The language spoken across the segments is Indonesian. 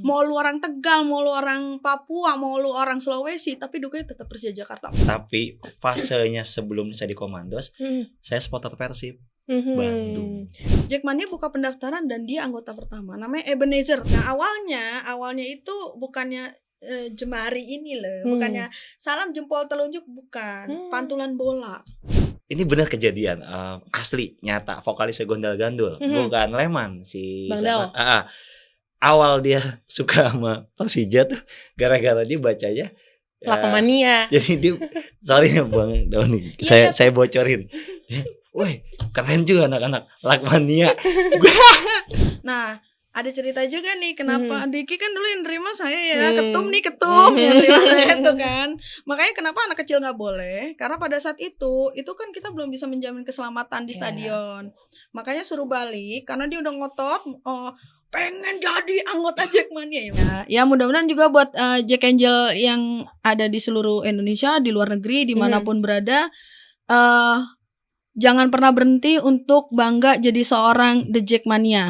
Mau lu orang Tegal, mau lu orang Papua, mau lu orang Sulawesi, tapi dukanya tetap Persija Jakarta. Tapi fasenya sebelum saya di Komandos, saya supporter Persib Bandung. Jackmania buka pendaftaran dan dia anggota pertama, namanya Ebenezer. Nah awalnya itu bukannya jemari ini loh, bukannya salam jempol telunjuk, bukan, pantulan bola. Ini benar kejadian, asli, nyata, vokalisnya Gondal Gandul, bukan Leman si Bang Dao. Awal dia suka sama Persija tuh gara-gara dia bacanya Lakmania. jadi dia, sorry ya Bang Doni, saya bocorin. Woi, keren juga anak-anak Lakmania. Nah, ada cerita juga nih kenapa Diki kan dulu yang nerima saya ya, ketum yang nerima saya tuh kan. Makanya kenapa anak kecil nggak boleh? Karena pada saat itu kan kita belum bisa menjamin keselamatan di stadion. Makanya suruh balik karena dia udah ngotot pengen jadi anggota Jackmania ya. Ya mudah-mudahan juga buat Jack Angel yang ada di seluruh Indonesia, di luar negeri, dimanapun berada, jangan pernah berhenti untuk bangga jadi seorang The Jackmania.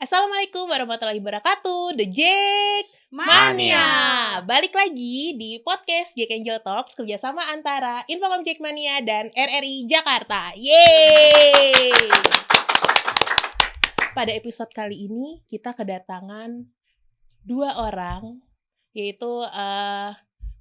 Assalamualaikum warahmatullahi wabarakatuh, The Jackmania. Balik lagi di podcast Jack Angel Talks kerjasama antara Infocom Jackmania dan RRI Jakarta. Yeay! Pada episode kali ini kita kedatangan 2 orang, yaitu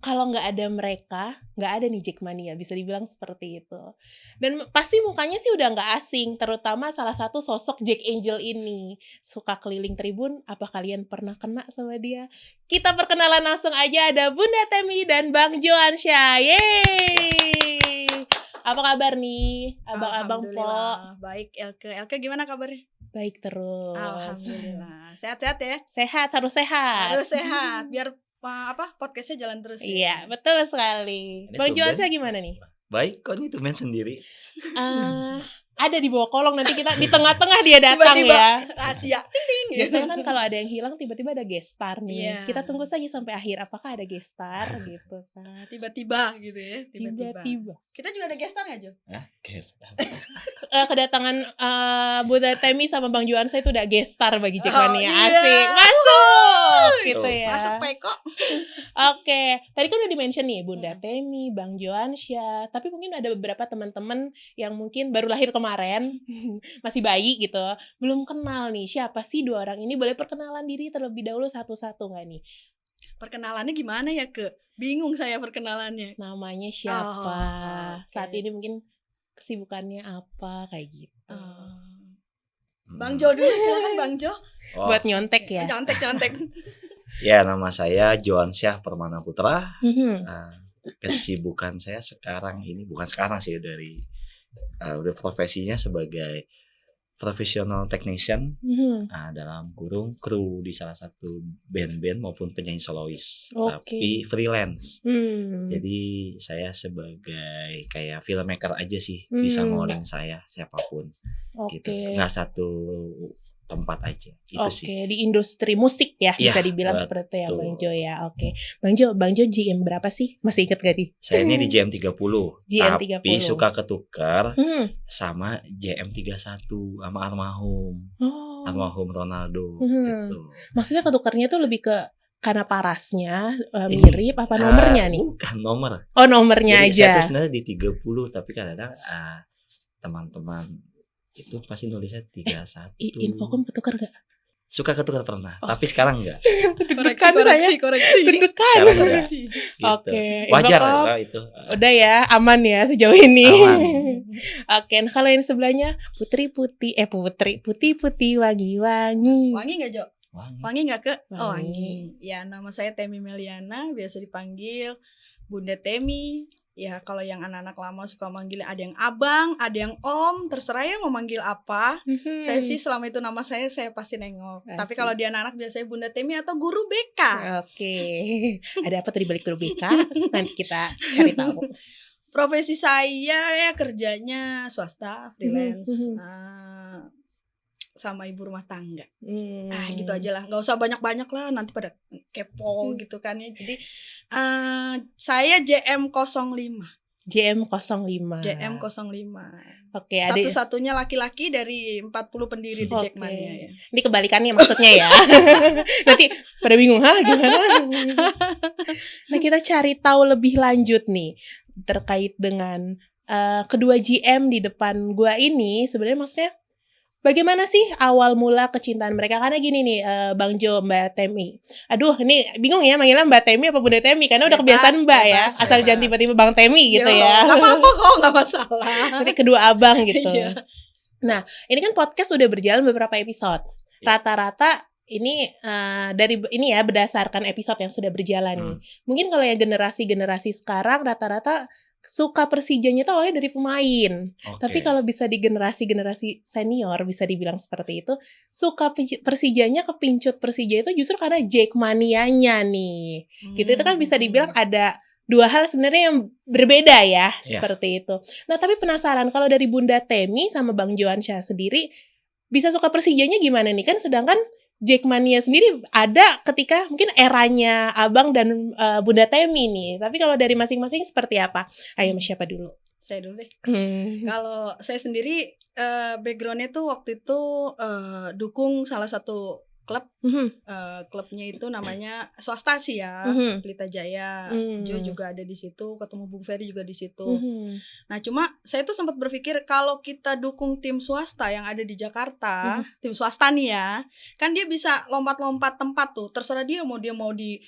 kalau nggak ada mereka, nggak ada nih Jackmania, bisa dibilang seperti itu. Dan pasti mukanya sih udah nggak asing, terutama salah satu sosok Jack Angel ini. Suka keliling tribun, apa kalian pernah kena sama dia? Kita perkenalan langsung aja, ada Bunda Temi dan Bang Joansyah. Yeay! Apa kabar nih, abang-abang Po? Baik, Elke gimana kabarnya? Baik terus. Alhamdulillah. Sehat-sehat ya? Sehat, harus sehat. Harus sehat, biar podcastnya jalan terus ya. Iya, betul sekali. Ini Bang tumben. Joansyah gimana nih? Baik, kok nih tumben sendiri. Ada di bawah kolong, nanti kita di tengah-tengah dia datang Tiba-tiba ya. rahasia. Ting. Biasanya kan kalau ada yang hilang tiba-tiba ada guest star nih. Iya. Kita tunggu saja sampai akhir apakah ada guest star gitu kan. Tiba-tiba gitu ya. Tiba-tiba. Kita juga ada gestar nggak Jo? Kedatangan Bunda Temi sama Bang Joansyah itu udah guest star bagi Jackmania. iya. Asik. Masuk gitu ya. Masuk Peko. Oke, tadi kan udah di-mention nih Bunda Temi, Bang Joansyah. Tapi mungkin ada beberapa teman-teman yang mungkin baru lahir kemarin, masih bayi gitu, belum kenal nih siapa sih 2 orang ini. Boleh perkenalan diri terlebih dahulu satu-satu nggak nih? Perkenalannya gimana ya bingung saya perkenalannya. Namanya siapa? Oke. Saat ini mungkin kesibukannya apa kayak gitu. Bang Jo dulu, silakan Bang Jo. Buat nyontek ya. Nyontek. Ya, nama saya Joansyah Permana Putra. Mhm. Kesibukan saya sekarang ini, bukan sekarang sih, dari udah profesinya sebagai professional technician, dalam kurung kru di salah satu band-band maupun penyanyi solois, tapi freelance. Jadi saya sebagai kayak filmmaker aja sih, bisa ngoling saya siapapun, gitu. Nggak satu tempat aja, itu sih. Oke, di industri musik ya, bisa dibilang seperti ya Bang Jo ya. Oke. Bang Jo GM berapa sih? Masih inget gak nih? Saya ini di JM30, JM30. tapi suka ketukar sama JM31 sama almarhum Ronaldo gitu. Maksudnya ketukarnya tuh lebih ke karena parasnya mirip apa nomornya nih? Bukan nomor. Oh, nomornya Jadi aja. saya tuh sebenarnya di 30, tapi kadang-kadang teman-teman itu pasti nulisnya 31. Infocom ketukar gak? Suka ketukar pernah, tapi sekarang enggak. Koreksi. Deg-degan. Sekarang enggak. Gitu. Oke, Wajar Infocom lah itu. udah ya, aman ya sejauh ini. Aman. Oke, nah kalau yang sebelahnya putih wangi-wangi. Wangi nggak Jo? Wangi nggak Wangi. Wangi. Ya, nama saya Temi Meliana, biasa dipanggil Bunda Temi. Ya, kalau yang anak-anak lama suka manggil ada yang abang, ada yang om, terserah ya mau manggil apa. Saya sih selama itu nama saya pasti nengok. Asik. Tapi kalau dia anak biasanya Bunda Temi atau Guru BK. Oke. Ada apa tadi balik guru BK? Nanti kita cari tahu. Profesi saya ya kerjanya swasta, freelance, sama ibu rumah tangga. Gitu aja lah, nggak usah banyak-banyak lah, nanti pada kepo gitu kan ya. Jadi saya JM05. JM05. JM05. Oke, ada Satu-satunya laki-laki dari 40 pendiri di Oke. Jackmania ya. ini kebalikannya maksudnya ya. Nanti pada bingung, gimana? Nah, kita cari tahu lebih lanjut nih terkait dengan kedua GM di depan gua ini. Sebenarnya maksudnya bagaimana sih awal mula kecintaan mereka? Karena gini nih, Bang Jo, Mbak Temi. Aduh, ini bingung ya manggilnya Mbak Temi apa Bunda Temi, karena udah Bebas, kebiasaan Mbak ya. bebas, Asal bebas. jangan tiba-tiba Bang Temi gitu Yo, ya. Gak apa-apa kok, gak masalah. Nanti kedua abang gitu. Iya. Nah, ini kan podcast udah berjalan beberapa episode. Iya. Rata-rata ini dari ini ya berdasarkan episode yang sudah berjalan nih. Mungkin kalau ya generasi-generasi sekarang rata-rata suka Persijanya itu awalnya dari pemain. Oke. Tapi kalau bisa di generasi-generasi senior bisa dibilang seperti itu, suka Persijanya, kepincut Persija itu justru karena Jackmanianya nih. Gitu itu kan bisa dibilang ada dua hal sebenarnya yang berbeda ya, seperti itu. Nah, tapi penasaran kalau dari Bunda Temi sama Bang Joansyah sendiri bisa suka Persijanya gimana nih? Kan sedangkan Jackmania sendiri ada ketika mungkin eranya Abang dan Bunda Temi nih. Tapi kalau dari masing-masing seperti apa? Ayo, siapa dulu? Saya dulu deh. Kalau saya sendiri backgroundnya tuh waktu itu dukung salah satu klub. Klubnya itu namanya swasta sih ya, Pelita Jaya. Jo juga ada di situ, ketemu Bung Ferry juga di situ. Nah, cuma saya tuh sempat berpikir kalau kita dukung tim swasta yang ada di Jakarta, tim swasta nih ya, kan dia bisa lompat-lompat tempat tuh, terserah dia mau di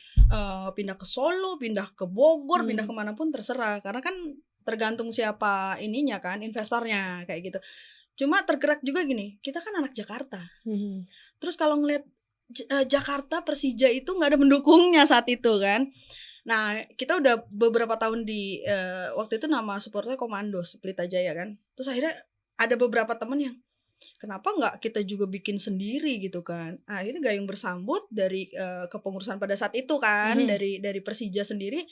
pindah ke Solo, pindah ke Bogor, pindah kemanapun terserah, karena kan tergantung siapa ininya kan, investornya kayak gitu. Cuma tergerak juga gini, kita kan anak Jakarta. Terus kalau ngeliat Jakarta, Persija itu nggak ada mendukungnya saat itu kan. Nah, kita udah beberapa tahun di waktu itu nama supporternya Komandos Pelita Jaya kan. Terus akhirnya ada beberapa temen yang kenapa nggak kita juga bikin sendiri gitu kan. Nah, ini gayung bersambut dari kepengurusan pada saat itu kan, dari Persija sendiri.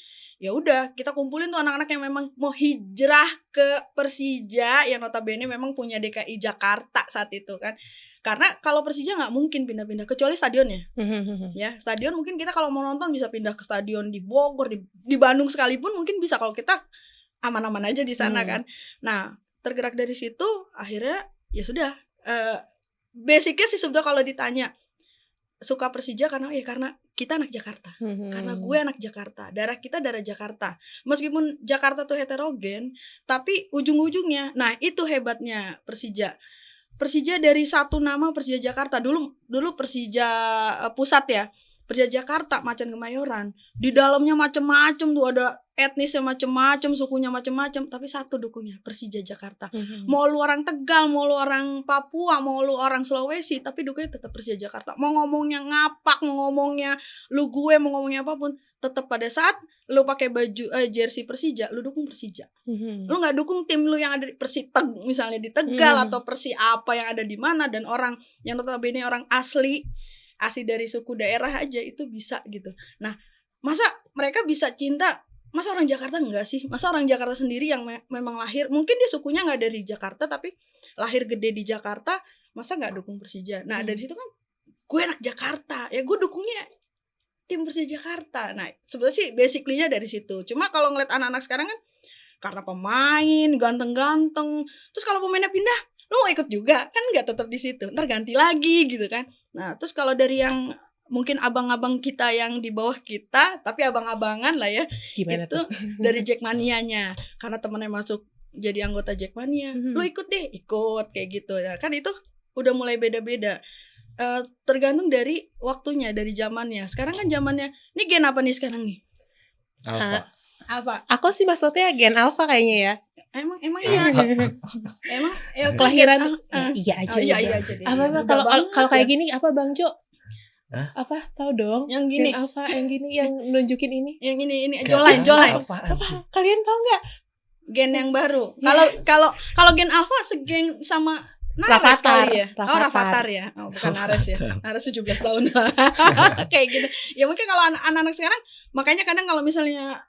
Ya udah, kita kumpulin tuh anak-anak yang memang mau hijrah ke Persija yang notabene memang punya DKI Jakarta saat itu kan. Karena kalau Persija nggak mungkin pindah-pindah kecuali stadionnya. Ya, stadion mungkin kita kalau mau nonton bisa pindah ke stadion di Bogor, di Bandung sekalipun mungkin bisa, kalau kita aman-aman aja di sana kan. Nah, tergerak dari situ akhirnya ya sudah, basicnya sih sebetulnya kalau ditanya suka Persija karena kita anak Jakarta, karena gue anak Jakarta, darah kita darah Jakarta. Meskipun Jakarta tuh heterogen, tapi ujung-ujungnya, nah itu hebatnya Persija. Persija dari satu nama Persija Jakarta, dulu Persija pusat ya, Persija Jakarta, Macan Kemayoran. Di dalamnya macam-macam tuh, ada etnisnya macam-macam, sukunya macam-macam, tapi satu dukungnya Persija Jakarta. Mau lu orang Tegal, mau lu orang Papua, mau lu orang Sulawesi, tapi dukungnya tetap Persija Jakarta. Mau ngomongnya ngapak, mau ngomongnya lu gue, mau ngomongnya apapun, tetap pada saat lu pakai baju jersey Persija, lu dukung Persija. Lu nggak dukung tim lu yang ada di Persiteg misalnya di Tegal atau Persi apa yang ada di mana, dan orang yang notabene orang asli dari suku daerah aja itu bisa gitu. Nah, masa mereka bisa cinta? Masa orang Jakarta enggak sih? Masa orang Jakarta sendiri yang memang lahir, mungkin dia sukunya nggak dari Jakarta tapi lahir gede di Jakarta, masa nggak dukung Persija? Nah, dari situ kan gue anak Jakarta, ya gue dukungnya tim Persija Jakarta. Nah, sebenarnya sih basically-nya dari situ. Cuma kalau ngeliat anak-anak sekarang kan karena pemain ganteng-ganteng, terus kalau pemainnya pindah, lu mau ikut juga kan, nggak tetap di situ, ntar ganti lagi gitu kan. Nah, terus kalau dari yang mungkin abang-abang kita yang di bawah kita, tapi abang-abangan lah ya, Gimana itu tuh? dari Jackmania-nya, karena temennya masuk jadi anggota Jackmania, lu ikut deh, ikut kayak gitu. Nah, kan itu udah mulai beda-beda, tergantung dari waktunya, dari zamannya. Sekarang kan zamannya, ini gen apa nih sekarang nih? Apa? Aku sih maksudnya gen Alpha kayaknya ya. Emang iya. Emang kelahiran iya aja. Iya aja deh. Apa kalau kayak gini apa Bang Jo? Apa? Tahu dong. Yang gini. Gen Alpha yang gini yang nunjukin ini. Yang ini Joline. Apa? Kalian tahu nggak? Gen yang baru. Kalau gen Alpha segeng sama Nares kali ya. Rafathar ya. Oh, bukan Nares ya. Nares 17 tahun. Kayak gitu. Ya mungkin kalau anak-anak sekarang, makanya kadang kalau misalnya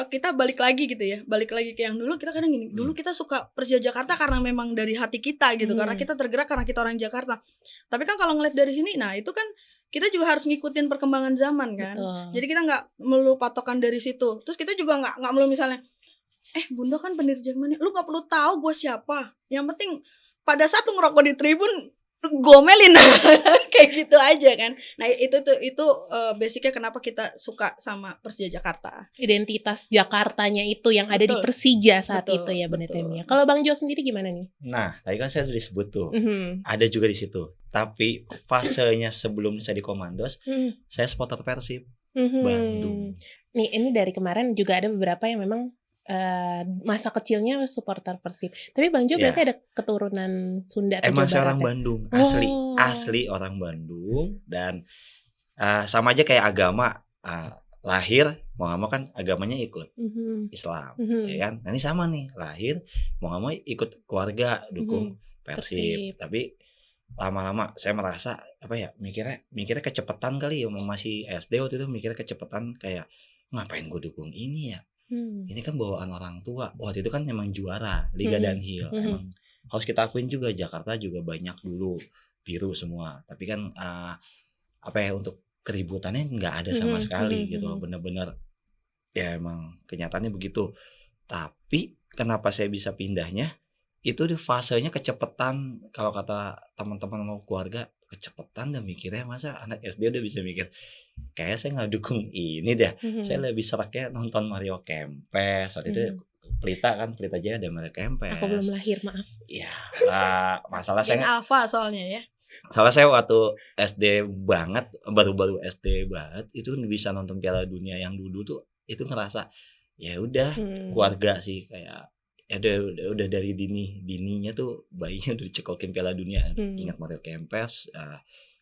kita balik lagi gitu ya, balik lagi ke yang dulu, kita kadang gini, dulu kita suka Persija Jakarta karena memang dari hati kita gitu, karena kita tergerak karena kita orang Jakarta. Tapi kan kalau ngeliat dari sini, nah itu kan kita juga harus ngikutin perkembangan zaman kan. Betul. Jadi kita nggak melulu patokan dari situ. Terus kita juga nggak melulu misalnya, Bunda kan pendiri Jack Mania, lu nggak perlu tahu gue siapa. Yang penting pada saat lu ngerokok di tribun, gomelin kayak gitu aja kan. Nah itu basicnya kenapa kita suka sama Persija Jakarta. Identitas Jakartanya itu yang ada di Betul. Persija saat Betul, itu ya Bunda betul. Temi. Kalau Bang Jo sendiri gimana nih? Nah, tadi kan saya sudah disebut tuh. Mhm. Ada juga di situ. Tapi fasenya sebelum saya di Komandos, saya supporter Persib Mhm. Bandung. Nih ini dari kemarin juga ada beberapa yang memang masa kecilnya supporter Persib. Tapi Bang Jo Ya. berarti ada keturunan Sunda atau Emang Jawa saya orang Barat ya? Bandung, Oh. asli orang Bandung. Dan sama aja kayak agama, lahir mau nggak mau kan agamanya ikut Mhm. Islam, Mhm. ya kan? Nah ini sama nih, lahir mau nggak mau ikut keluarga dukung Persib. Persib. Tapi lama-lama saya merasa mikirnya kecepetan kali ya, masih SD waktu itu mikirnya kecepetan, kayak ngapain gue dukung ini ya? Ini kan bawaan orang tua. Waktu itu kan memang juara Liga Dunhill. Emang harus kita akuin juga, Jakarta juga banyak dulu biru semua. Tapi kan untuk keributannya nggak ada sama sekali gitu loh. Bener-bener ya emang kenyataannya begitu. Tapi kenapa saya bisa pindahnya? Itu di fasenya kecepetan. Kalau kata teman-teman mau keluarga, kecepetan dah mikirnya. Masa anak SD udah bisa mikir, kayaknya saya nggak dukung ini dah. Saya lebih seraknya nonton Mario Kempes. Waktu itu Pelita Jaya ada Mario Kempes. Aku belum lahir, maaf. Iya, masalah Yang saya alpha soalnya ya. Soalnya saya waktu SD banget, baru-baru SD banget, itu bisa nonton Piala Dunia yang dulu tuh, itu ngerasa ya udah keluarga sih, kayak ya udah dari dininya tuh bayinya udah dicekokin Piala Dunia. Ingat Mario Kempes,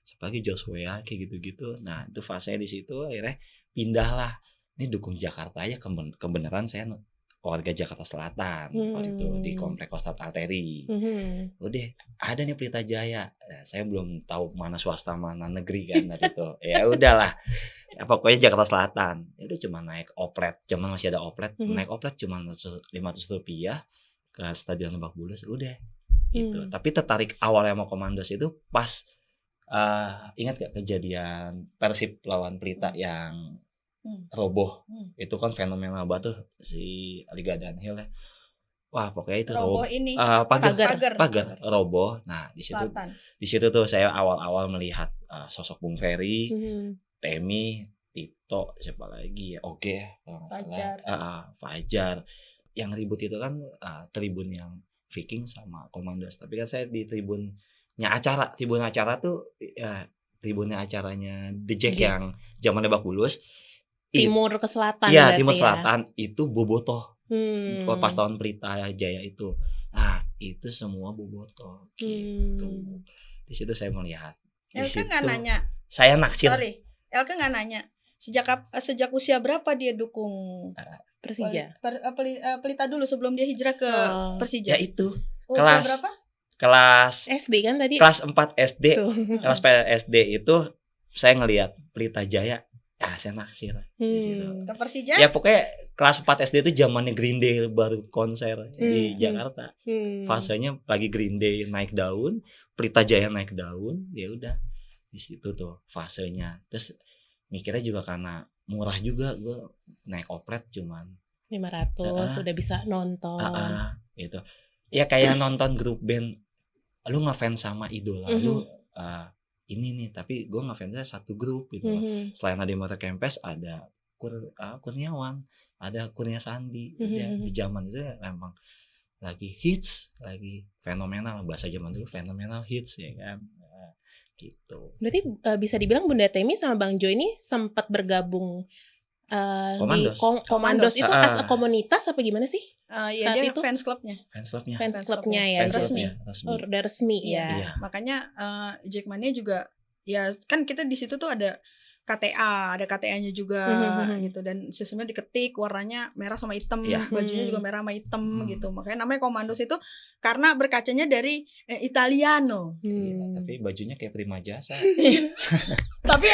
siapa lagi, Joshua kayak gitu-gitu. Nah itu fasenya di situ, akhirnya pindahlah. Ini dukung Jakarta aja, kebenaran saya warga Jakarta Selatan waktu itu di Komplek Kostat Arteri. Udah ada nih Pelita Jaya. Nah, saya belum tahu mana swasta mana negeri kan waktu itu. Ya udahlah. Ya, pokoknya Jakarta Selatan. Ya udah cuma naik oplet. Zaman masih ada oplet. Naik oplet cuma Rp500 ke Stadion Lebak Bulus. Udah gitu. Tapi tertarik awalnya mau Komandos itu pas ingat gak kejadian Persib lawan Pelita yang roboh. Itu kan fenomenal banget tuh si Liga Dunhill ya. Wah, pokoknya itu roboh ini pagar roboh. Nah, di situ tuh saya awal-awal melihat sosok Bung Ferry, Temi, Tito, siapa lagi ya? Oke, Fajar. Yang ribut itu kan tribun yang Viking sama Komandos. Tapi kan saya di tribunnya acara. Tribun acara tuh tribunnya acaranya The Jack yang zaman Lebak Bulus. Timur ke selatan. Iya, timur selatan itu bobotoh. Pas tahun Pelita Jaya itu. Nah, itu semua bobotoh gitu. Di situ saya melihat. Elke nggak nanya. Saya naksir. Sorry, Elke nggak nanya. Sejak usia berapa dia dukung Persija? Pelita dulu sebelum dia hijrah ke Persija. Ya itu. Usia berapa? Kelas SD kan tadi? Kelas 4 SD. Kelas 4 SD itu saya ngelihat Pelita Jaya. Ya, saya naksir di situ. Ke Persija? Ya pokoknya kelas 4 SD itu zamannya Green Day baru konser di Jakarta. Fasenya lagi Green Day naik daun, Pelita Jaya naik daun, ya udah di situ tuh fasenya. Terus mikirnya juga karena murah juga, gue naik oplet cuman 500 udah bisa nonton. Gitu. Ya kayak nonton grup band, lu ngefans sama idola lu ini nih, tapi gue ngefansnya satu grup gitu loh. Selain ada Mario Kempes, ada Kurniawan, ada Kurnia Sandi. Udah di zaman itu ya emang lagi hits, lagi fenomenal, bahasa zaman dulu fenomenal hits ya kan. Gitu. Berarti bisa dibilang Bunda Temi sama Bang Jo ini sempat bergabung Komandos. di Komandos itu as a komunitas apa gimana sih? Iya, dia itu fans clubnya ya. Resmi. Udah resmi ya. Iya. Makanya Jack Mania juga ya kan kita di situ tuh ada KTA-nya juga gitu, dan sistemnya diketik warnanya merah sama hitam, bajunya juga merah sama hitam gitu. Makanya namanya Komandos itu karena berkacanya dari Italiano. Tapi bajunya kayak Prima Jasa. Tapi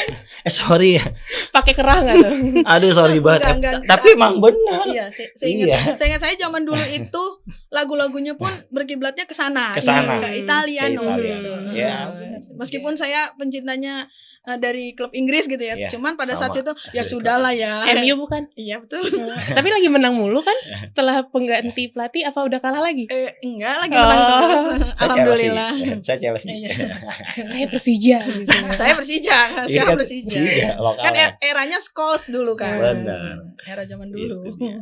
sorry ya. Pakai kerah nggak tuh? Aduh sorry banget. Tapi emang benar. Iya, seingat saya zaman dulu itu lagu-lagunya pun berkiblatnya ke sana, ke Italiano gitu. Ya. Meskipun saya pencintanya dari klub Inggris gitu ya. Iya, Cuman pada sama. saat itu ya Dari sudahlah klub ya. MU bukan? Iya betul. Tapi lagi menang mulu kan setelah pengganti pelatih, apa udah kalah lagi? Enggak, lagi menang terus. Saya Alhamdulillah. Chelsea. Saya Chelsea. Iya. Saya Persija gitu. Saya Persija, Iya sekarang kan, Persija. lokal Kan ya. eranya Scholes dulu kan. Benar. Era zaman dulu. Itu dia.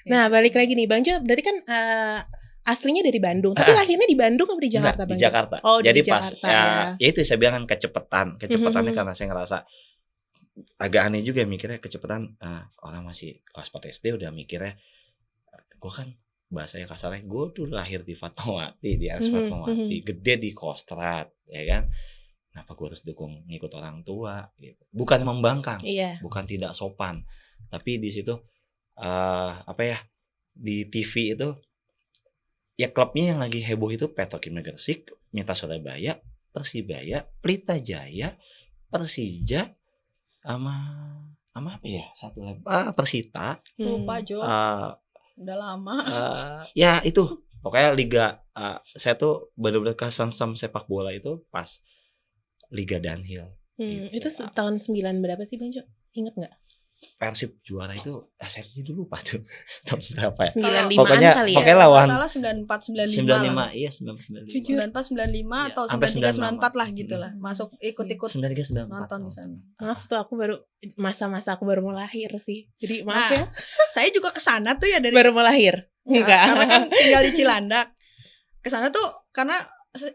Nah, balik lagi nih Bang Jo, berarti kan aslinya dari Bandung, tapi lahirnya di Bandung apa di Jakarta, Enggak, Bang di Jo? Jakarta. Oh, Jadi di pas Jakarta, ya itu saya bilang kan kecepatannya Mhm. karena saya ngerasa agak aneh juga mikirnya kecepatan, orang masih kelas 4 SD udah mikirnya, gue kan bahasanya kasarnya gue tuh lahir di Fatmawati, di RS Fatmawati, gede di Kostrad, ya kan? Kenapa gue harus dukung ngikut orang tua? Gitu. Bukan membangkang, Iya. bukan tidak sopan, tapi di situ di TV itu ya klubnya yang lagi heboh itu Petrokimia Gresik, Mitra Surabaya, Persibaya, Pelita Jaya, Persija, sama apa ya satu lagi Persita, Lupa Jo, eh, udah lama. ya itu pokoknya liga, saya tuh benar-benar kesan sepak bola itu pas Liga Downhill. Gitu. Itu tahun 9 berapa sih Bang Jo? Ingat nggak? Persib juara itu saya dulu lupa tuh tahun berapa ya. 95-an Pokoknya kali ya? pokoknya lawan Salah 94 95. 95, iya 95. 94 95 Iya, atau sampai 93 94 lah gitulah. Masuk ikut-ikut 93 nonton di sana. Maaf tuh aku baru masa-masa aku baru mau lahir sih. Jadi maaf Nah, ya. Saya juga ke sana tuh ya dari Baru mau lahir. Enggak. karena kan tinggal di Cilandak. Ke sana tuh karena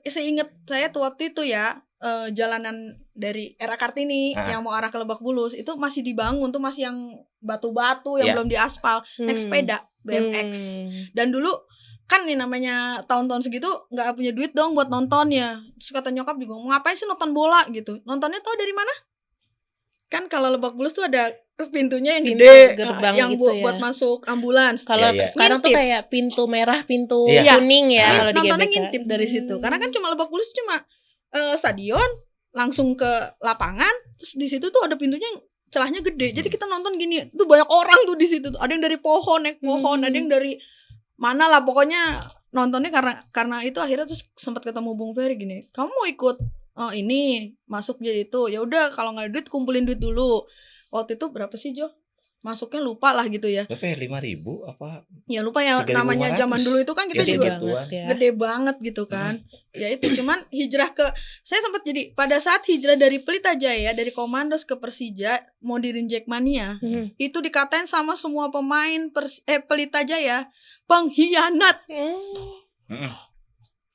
seingat saya tuh waktu itu ya, jalanan dari era Kartini yang mau arah ke Lebak Bulus itu masih dibangun tuh, masih yang batu-batu yang Iya. belum diaspal, naik sepeda BMX. Dan dulu kan nih namanya tahun-tahun segitu nggak punya duit dong buat nontonnya. Terus kata nyokap juga, mau ngapain sih nonton bola gitu? Nontonnya tau dari mana? Kan kalau Lebak Bulus tuh ada pintunya yang Pintu gede, gerbang yang itu ya. buat masuk ambulans. Kalau Iya, iya. sekarang tuh Ngintip. kayak pintu merah, pintu Iya. kuning ya kalau di Nontonnya GBK. ngintip dari situ. Karena kan cuma Lebak Bulus cuma stadion, langsung ke lapangan, terus di situ tuh ada pintunya yang celahnya gede. Jadi kita nonton gini, tuh banyak orang tuh di situ tuh. Ada yang dari pohon, naik pohon, ada yang dari mana lah, pokoknya nontonnya karena itu akhirnya terus sempat ketemu Bung Ferry gini. Kamu mau ikut ini masuk jadi itu? Ya udah, kalau nggak ada duit kumpulin duit dulu. Waktu itu berapa sih Jo? Masuknya lupa lah gitu ya. Berapa ya 5.000 apa? Ya lupa ya, 3.500. namanya zaman dulu itu kan kita Gede juga banget ya. gede banget gitu kan. Ya itu cuman hijrah ke, saya sempat jadi pada saat hijrah dari Pelita Jaya, dari Komandos ke Persija, mau di Jackmania, itu dikatain sama semua pemain Pelita Jaya pengkhianat.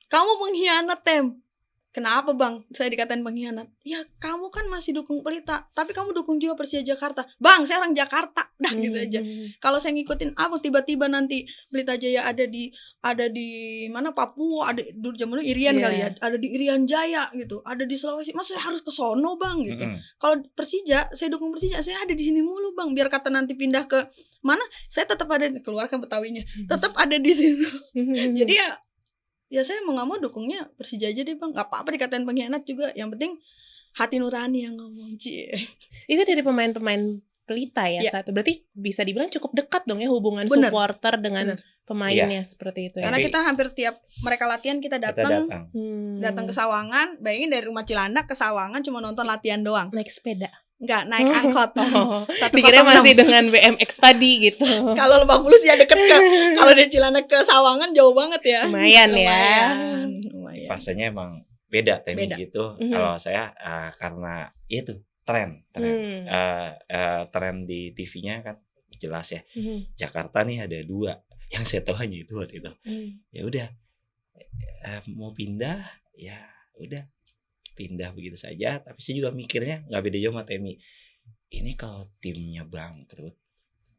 Kamu pengkhianat, Tem. Kenapa Bang? Saya dikatain pengkhianat. Ya kamu kan masih dukung Pelita, tapi kamu dukung juga Persija Jakarta. Bang, saya orang Jakarta. Dah gitu aja. Kalau saya ngikutin apa, tiba-tiba nanti Pelita Jaya ada di mana, Papua, ada dulu zaman dulu Irian kali ya, ada di Irian Jaya gitu, ada di Sulawesi. Masa saya harus ke sono Bang gitu. Kalau Persija, saya dukung Persija, saya ada di sini mulu Bang. Biar kata nanti pindah ke mana, saya tetap ada, keluarkan Betawinya, tetap ada di situ. Jadi ya saya mau nggak mau dukungnya Persija aja deh Bang. Gak apa-apa dikatain pengkhianat juga, yang penting hati nurani yang ngomong. Itu dari pemain-pemain Pelita ya, Ya. satu. Berarti bisa dibilang cukup dekat dong ya hubungan Bener. supporter dengan Bener. pemainnya seperti itu ya. Karena Tapi- kita hampir tiap mereka latihan kita Kita datang datang. ke Sawangan. Bayangin dari rumah Cilandak ke Sawangan cuma nonton latihan doang. Naik sepeda. Enggak, naik angkot. Oh, 106. dikira masih dengan BMX tadi gitu. Kalau Lebak Bulus ya deket ke, kalau dari Cilandak ke Sawangan jauh banget ya. Lumayan ya. Lumayan. Fasenya emang beda timing Beda. gitu. Kalau saya karena itu tren. Tren di TV-nya kan jelas ya. Jakarta nih ada 2 yang saya tahu hanya itu waktu itu. Ya udah, mau pindah ya udah pindah begitu saja. Tapi saya juga mikirnya nggak beda jauh sama Temi. Ini kalau timnya bangkrut,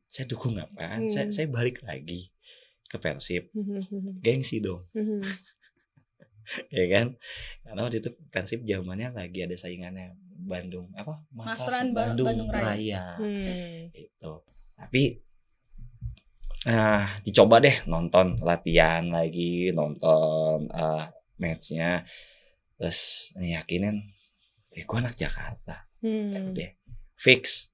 saya dukung apaan? Saya balik lagi ke Persib, gengsi dong. Ya kan, karena waktu itu Persib zamannya lagi ada saingannya Bandung apa, Masteran Bandung Raya. Raya. Itu tapi dicoba deh nonton latihan lagi, nonton matchnya, terus yakinin gue anak Jakarta. Ya udah fix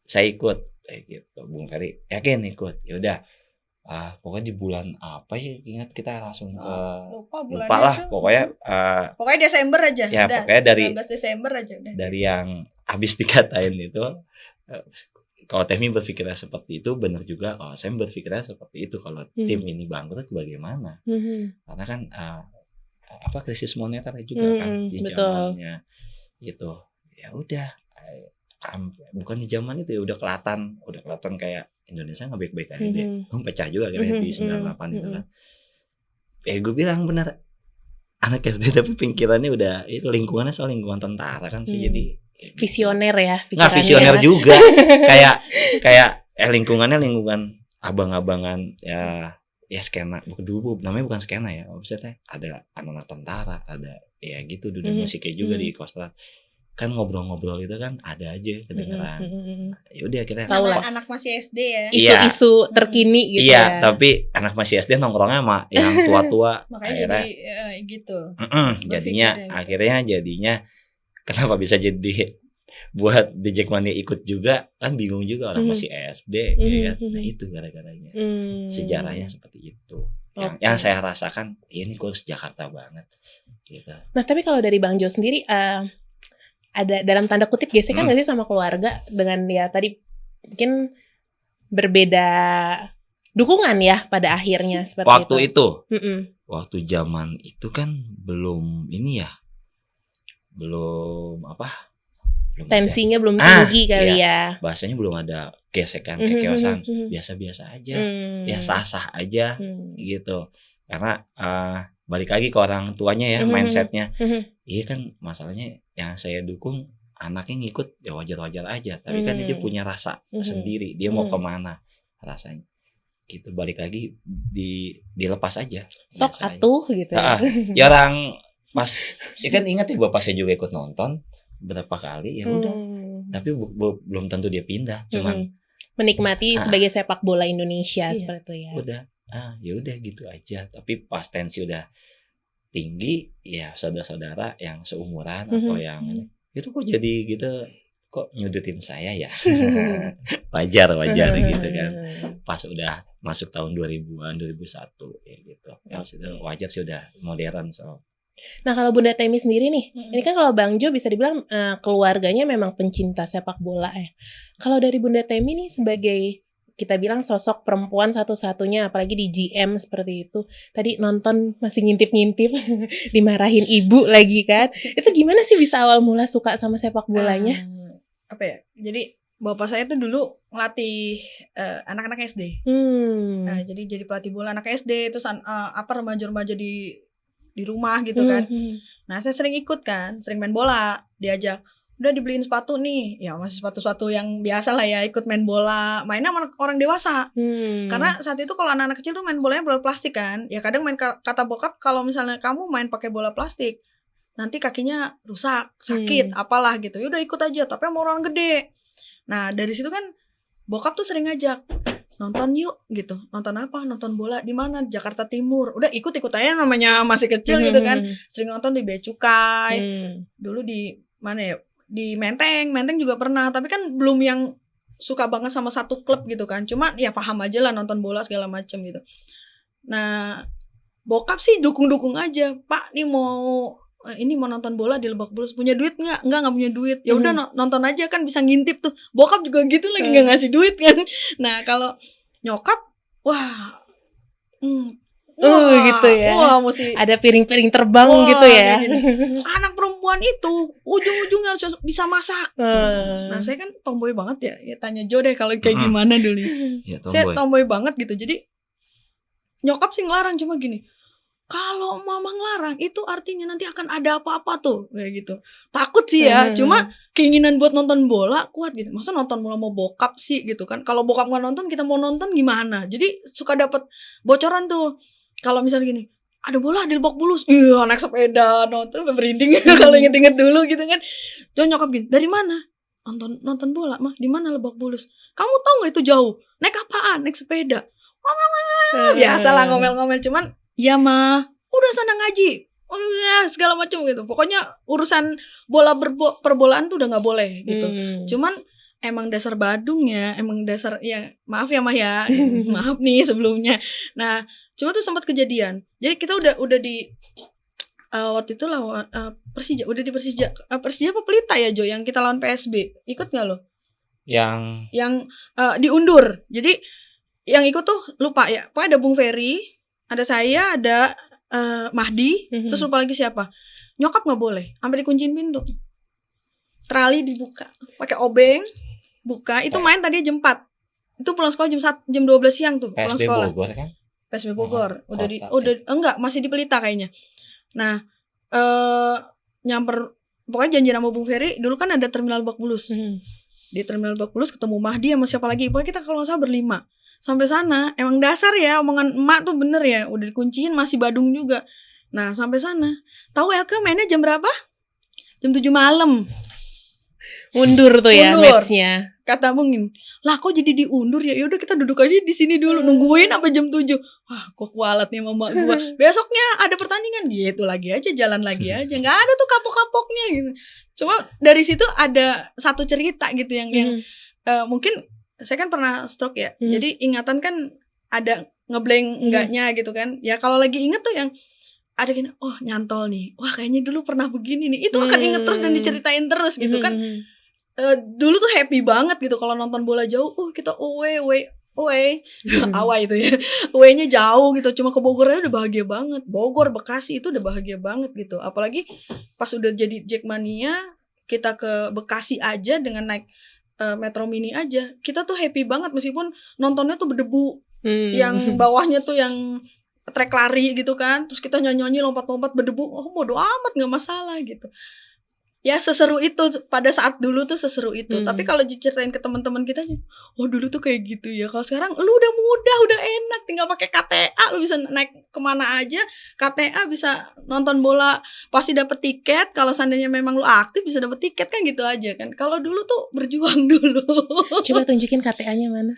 saya ikut kayak gitu. Bung Ferry yakin ikut, ya udah pokoknya di bulan apa ya, ingat kita langsung ke lupa lupa lah tuh. pokoknya Pokoknya Desember aja. ya, udah, pokoknya 19 Desember aja udah. dari yang habis dikatain itu, kalau Temi berpikirnya seperti itu benar juga, kalau saya berpikirnya seperti itu. Kalau tim ini bangkrut bagaimana? Karena kan krisis moneter juga kan di betul. zamannya itu. Ya udah, bukan di zaman itu ya udah kelihatan kayak Indonesia nggak baik-baik aja deh. Pecah juga kira di 98 itu kan. Gue bilang benar, anak SD tapi pikirannya udah itu, lingkungannya soal lingkungan tentara kan sih, jadi visioner ya pikirannya. nggak visioner juga, kayak lingkungan abang-abangan ya skena, dulu namanya bukan skena ya, maksudnya ada anak-anak tentara, ada ya gitu dunia musiknya juga di Kostrad kan, ngobrol-ngobrol itu kan ada aja kedengeran. Ya udah kita anak masih SD ya, isu-isu terkini gitu iya, tapi anak masih SD nongkrongnya sama yang tua-tua. Makanya jadi gitu. Jadinya kenapa bisa jadi buat di Jackmania ikut juga kan, bingung juga orang masih SD ya. Nah itu gara-garanya sejarahnya seperti itu. Yang saya rasakan ini gue Jakarta banget gitu. Nah tapi kalau dari Bang Jo sendiri ada dalam tanda kutip gesekan nggak sih sama keluarga dengan ya tadi mungkin berbeda dukungan ya pada akhirnya seperti waktu itu. Waktu zaman itu kan belum ini ya, belum tensinya belum tinggi kali ya. Bahasanya belum ada gesekan, kekeosan, biasa-biasa aja, ya sah-sah aja gitu. Karena balik lagi ke orang tuanya ya, mindsetnya. Iya kan, masalahnya yang saya dukung anaknya ngikut ya wajar-wajar aja, tapi kan dia punya rasa sendiri, dia mau kemana rasanya. Gitu, balik lagi dilepas aja. Sok atuh gitu ya. Ya orang pas ya kan ingat ya, bapak saya juga ikut nonton berapa kali, ya udah. Tapi belum tentu dia pindah, cuman menikmati sebagai sepak bola Indonesia seperti itu ya. Udah, ya udah gitu aja. Tapi pas tensi udah tinggi, ya saudara-saudara yang seumuran atau yang itu kok jadi gitu, kok nyudutin saya ya. wajar gitu kan. Pas udah masuk tahun 2000-an, 2001 ya gitu. Ya itu wajar sih, udah modern so. Nah kalau Bunda Temi sendiri nih, ini kan kalau Bang Jo bisa dibilang keluarganya memang pencinta sepak bola ya. Kalau dari Bunda Temi nih sebagai kita bilang sosok perempuan satu-satunya, apalagi di GM seperti itu. Tadi nonton masih ngintip-ngintip, dimarahin ibu lagi kan. Itu gimana sih bisa awal mula suka sama sepak bolanya? Apa ya? Jadi bapak saya tuh dulu ngelatih anak-anak SD. Nah, jadi pelatih bola anak SD, terus remaja-remaja di rumah gitu kan. Nah, saya sering ikut kan, sering main bola, diajak, udah dibeliin sepatu nih, ya masih sepatu-sepatu yang biasa lah ya, ikut main bola, mainnya sama orang dewasa. Karena saat itu kalau anak-anak kecil tuh main bolanya bola plastik kan, ya kadang kata bokap kalau misalnya kamu main pakai bola plastik, nanti kakinya rusak, sakit, apalah gitu. Yaudah ikut aja, tapi sama orang gede. Nah dari situ kan bokap tuh sering ngajak, nonton yuk gitu. Nonton apa? Nonton bola di mana? Jakarta Timur. Udah ikut aja, namanya masih kecil gitu kan. Sering nonton di Bea Cukai. Dulu di mana ya? Di Menteng juga pernah, tapi kan belum yang suka banget sama satu klub gitu kan. Cuma ya paham aja lah nonton bola segala macem gitu. Nah, bokap sih dukung-dukung aja. Pak, nih mau nonton bola di Lebak Bulus, punya duit nggak? Nggak punya duit. Ya udah nonton aja kan, bisa ngintip tuh. Bokap juga gitu lagi nggak ngasih duit kan. Nah kalau nyokap, wah, gitu ya. Wah, mesti ada piring-piring terbang gitu ya. Anak perempuan itu ujung-ujungnya harus bisa masak. Nah saya kan tomboy banget ya. Ya tanya Jo deh kalau kayak gimana dulu. Ya, saya tomboy banget gitu. Jadi nyokap sih ngelarang, cuma gini, kalau mama ngelarang itu artinya nanti akan ada apa-apa tuh kayak gitu. Takut sih ya, cuma keinginan buat nonton bola kuat gitu. Masa nonton bola mau bokap sih gitu kan. Kalau bokap nggak nonton, kita mau nonton gimana? Jadi suka dapat bocoran tuh. Kalau misalnya gini, ada bola di Lebak Bulus, iya naik sepeda nonton, merinding kalau inget-inget dulu gitu kan. Terus nyokap gini, dari mana? Nonton bola mah, di mana Lebak Bulus? Kamu tahu nggak itu jauh? Naik apaan? Naik sepeda. Biasalah ngomel-ngomel, cuman ya mah, udah sana ngaji, segala macam gitu. Pokoknya urusan perbolaan tuh udah nggak boleh gitu. Cuman emang dasar Badung ya, emang dasar ya, maaf ya Mah ya, maaf nih sebelumnya. Nah, cuma tuh sempat kejadian. Jadi kita udah di waktu itu lawan Persija, udah di Persija apa Pelita ya Jo, yang kita lawan PSB. Ikut nggak lo? Yang diundur. Jadi yang ikut tuh lupa ya. Pokoknya ada Bung Ferry, ada saya, ada Mahdi, terus lupa lagi siapa. Nyokap nggak boleh, sampai dikunciin pintu. Trali dibuka, pakai obeng. Buka, itu main tadi jam 4. Itu pulang sekolah jam 12 siang tuh, pulang PSB sekolah. Bogor kan? PSB Bogor. Kota, Enggak, masih di Pelita kayaknya. Nah, nyamper, pokoknya janjian sama Bung Ferry, dulu kan ada Terminal Lebak Bulus. Di Terminal Lebak Bulus ketemu Mahdi sama siapa lagi. Pokoknya kita kalau nggak salah berlima. Sampai sana, emang dasar ya omongan emak tuh bener ya, udah dikunciin masih Badung juga. Nah, sampai sana. Tahu Elke mainnya jam berapa? Jam 7 malam. Mundur tuh ya Mundur. matchnya. Kata Bungin, lah kok jadi diundur ya? Yaudah kita duduk aja di sini dulu, nungguin sampai jam 7. Wah, kok kualat nih mama gua. Besoknya ada pertandingan gitu lagi aja, jalan lagi aja. Nggak ada tuh kapok-kapoknya gitu. Cuma dari situ ada satu cerita gitu yang mungkin saya kan pernah stroke ya. Jadi ingatan kan ada ngeblank enggaknya gitu kan. Ya kalau lagi inget tuh yang ada gini, oh nyantol nih. Wah, kayaknya dulu pernah begini nih. Itu akan inget terus dan diceritain terus gitu kan. Dulu tuh happy banget gitu kalau nonton bola jauh. Kita away away itu ya. Away-nya jauh gitu. Cuma ke Bogornya udah bahagia banget. Bogor, Bekasi itu udah bahagia banget gitu. Apalagi pas udah jadi Jackmania, kita ke Bekasi aja dengan naik Metro Mini aja. Kita tuh happy banget meskipun nontonnya tuh berdebu. Yang bawahnya tuh yang trek lari gitu kan. Terus kita nyanyi-nyanyi lompat-lompat berdebu. Oh, bodo amat, enggak masalah gitu. Ya seseru itu pada saat dulu tuh seseru itu. Tapi kalau diceritain ke teman-teman kita, oh dulu tuh kayak gitu ya. Kalau sekarang lu udah mudah, udah enak, tinggal pakai KTA, lu bisa naik kemana aja. KTA bisa nonton bola, pasti dapet tiket. Kalau seandainya memang lu aktif bisa dapet tiket kan gitu aja kan. Kalau dulu tuh berjuang dulu. Coba tunjukin KTA-nya mana?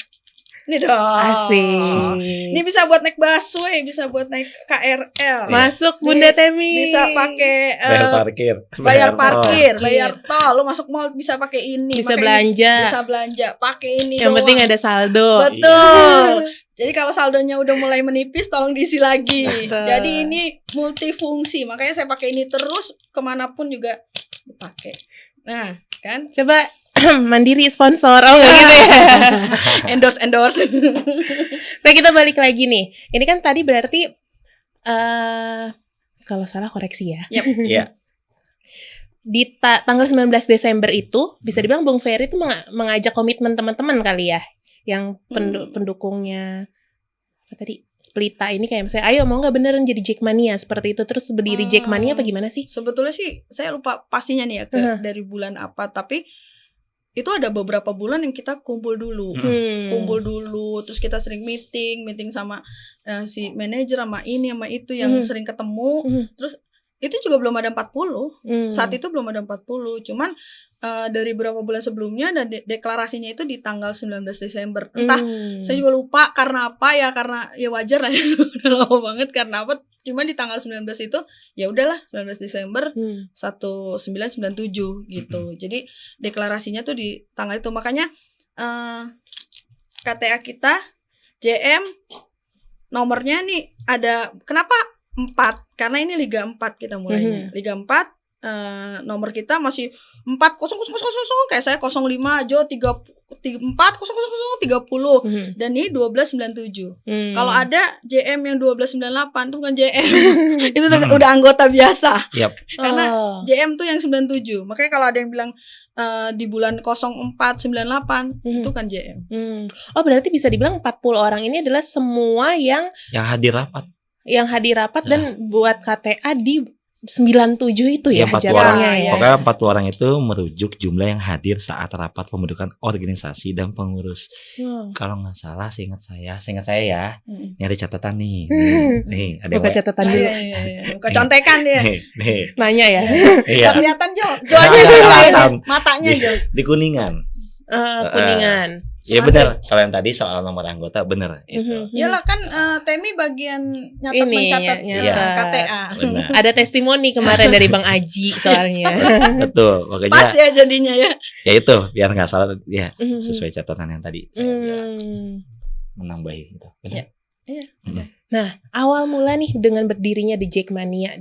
Ini dong. Asik. Ini bisa buat naik busway, bisa buat naik KRL. Masuk Bunda Temi. Bisa pakai bayar parkir, bayar tol. Lu masuk mall bisa pakai ini. Bisa belanja. Bisa belanja, pakai ini. Yang doang. penting ada saldo. Betul. Jadi kalau saldonya udah mulai menipis, tolong diisi lagi. Jadi ini multifungsi. Makanya saya pakai ini terus kemanapun juga dipakai. Nah, kan? Coba Mandiri sponsor, oh nggak gitu ya? endorse. Nah kita balik lagi nih. Ini kan tadi berarti kalau salah koreksi ya. Iya. Di tanggal 19 Desember itu bisa dibilang Bung Ferry itu mengajak komitmen teman-teman kali ya, yang pendukungnya apa tadi Pelita ini kayak misalnya, ayo mau nggak beneran jadi Jackmania seperti itu, terus berdiri Jackmania apa gimana sih? Sebetulnya sih saya lupa pastinya nih ya dari bulan apa, tapi itu ada beberapa bulan yang kita kumpul dulu, terus kita sering meeting sama si manajer sama ini sama itu yang sering ketemu, terus itu juga belum ada 40, saat itu belum ada 40, cuman dari beberapa bulan sebelumnya dan deklarasinya itu di tanggal 19 Desember, entah saya juga lupa karena apa ya, karena ya wajar lah udah lama banget karena apa, cuman di tanggal 19 itu ya udahlah 19 Desember 1997 gitu. Jadi deklarasinya tuh di tanggal itu, makanya KTA kita JM nomornya nih ada, kenapa 4? Karena ini Liga 4 kita mulainya. Liga 4 nomor kita masih 4000, kayak saya 05 Jo 340030 dan ini 1297. Kalau ada JM yang 1298 itu bukan JM. Itu udah anggota biasa. Karena JM tuh yang 97. Makanya kalau ada yang bilang di bulan 0498 itu kan JM. Oh, berarti bisa dibilang 40 orang ini adalah semua yang hadir rapat. Yang hadir rapat dan buat KTA di 97 itu ya jadwalnya ya. Pokoknya 40 orang itu merujuk jumlah yang hadir saat rapat pembentukan organisasi dan pengurus. Kalau nggak salah, seingat saya ya. Ini ada catatan nih. Nih ada buka catatan dulu. Buka contekan dia. Nih. Nanya ya. Iya. Kelihatan Jo aja yang matanya Jo. Di Kuningan. Kuningan. Ya Semandai. benar. Kalau yang tadi soal nomor anggota benar itu. Iyalah kan Temi bagian Ini, mencatat nyatet. KTA. Benar. Ada testimoni kemarin dari Bang Aji soalnya. Betul. Makanya Pas ya jadinya ya. ya itu biar nggak salah ya sesuai catatan yang tadi saya bilang menambahi gitu. Benar. Iya. Nah, awal mula nih dengan berdirinya The Jackmania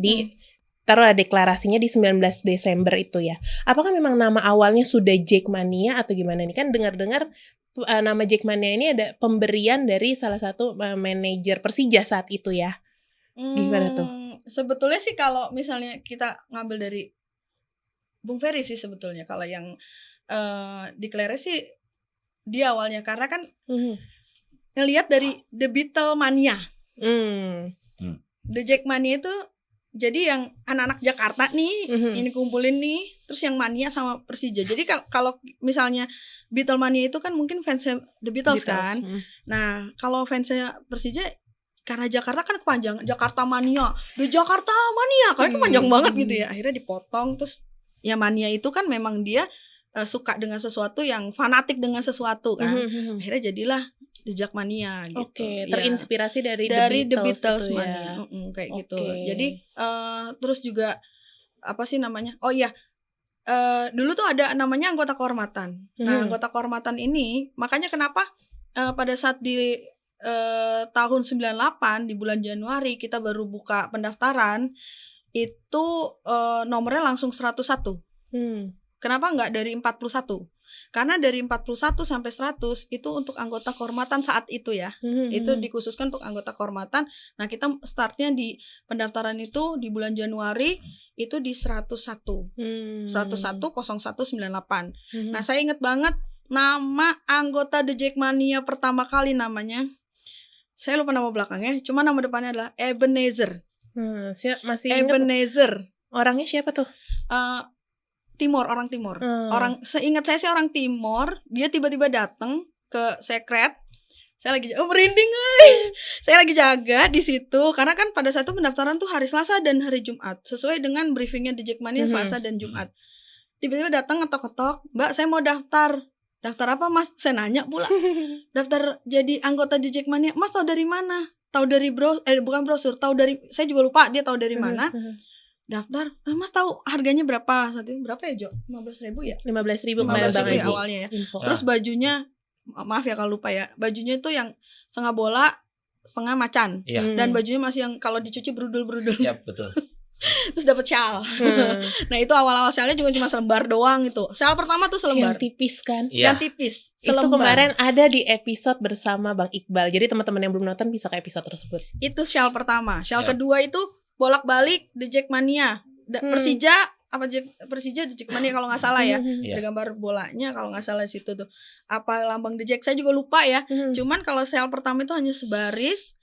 taruh deklarasinya di 19 Desember itu ya. Apakah memang nama awalnya sudah Jackmania atau gimana nih? Kan dengar-dengar nama Jackmania ini ada pemberian dari salah satu manajer Persija saat itu ya. Gimana tuh? Sebetulnya sih kalau misalnya kita ngambil dari Bung Ferry sih sebetulnya kalau yang deklarasi di awalnya karena kan ngelihat dari The Beatlemania. The Jackmania itu jadi yang anak-anak Jakarta nih ini kumpulin nih, terus yang mania sama Persija. Jadi kalau misalnya Beatlemania itu kan mungkin fansnya The Beatles. Kan. Nah, kalau fansnya Persija karena Jakarta kan kepanjangan Jakarta Mania, The Jakarta Mania, kayak kepanjang banget gitu ya. Akhirnya dipotong terus ya mania itu kan memang dia suka dengan sesuatu yang fanatik dengan sesuatu kan. Akhirnya jadilah The Jackmania gitu. Oke, terinspirasi dari The Beatles itu mania. ya. Kayak gitu. Jadi terus juga apa sih namanya? Oh iya. Dulu tuh ada namanya anggota kehormatan. Nah, anggota kehormatan ini makanya kenapa pada saat di tahun 98 di bulan Januari kita baru buka pendaftaran itu nomornya langsung 101. Kenapa enggak dari 41? Karena dari 41 sampai 100 itu untuk anggota kehormatan saat itu ya. Itu dikhususkan untuk anggota kehormatan. Nah, kita startnya di pendaftaran itu di bulan Januari itu di 101. 101 0198. Nah, saya ingat banget nama anggota The Jackmania pertama kali namanya. Saya lupa nama belakangnya, cuma nama depannya adalah Ebenezer. Masih Ebenezer. Orangnya siapa tuh? Orang Timor. Orang seingat saya sih orang Timor, dia tiba-tiba datang ke sekret. Saya lagi merinding, saya lagi jaga di situ karena kan pada saat itu pendaftaran tuh hari Selasa dan hari Jumat, sesuai dengan briefingnya The Jackmania Selasa dan Jumat. Tiba-tiba datang ngetok-ketok, "Mbak, saya mau daftar." "Daftar apa, Mas?" Saya nanya pula. "Daftar jadi anggota The Jackmania." "Mas tahu dari mana?" "Tahu dari bukan brosur, tahu dari," saya juga lupa dia tahu dari mana. Daftar, Mas tahu harganya berapa saat itu? Berapa ya, Jo? 15.000 ya? 15.000 kemarin Bang Aji awalnya ya. info. Terus bajunya, maaf ya kalau lupa ya, bajunya itu yang setengah bola, setengah macan. Dan bajunya masih yang kalau dicuci berudul-berudul. Iya, betul. Terus dapat shawl. Nah, itu awal-awal shawlnya juga cuma selembar doang itu. Shawl pertama tuh selembar. Yang tipis kan? Yang tipis, selembar. Itu kemarin ada di episode bersama Bang Iqbal. Jadi teman-teman yang belum nonton bisa ke episode tersebut. Itu shawl pertama. Shawl kedua itu bolak-balik The Jackmania. Persija The Jackmania kalau nggak salah ya. Ada gambar bolanya kalau nggak salah di situ tuh. Apa lambang The Jack saya juga lupa ya. Cuman kalau shawl pertama itu hanya sebaris.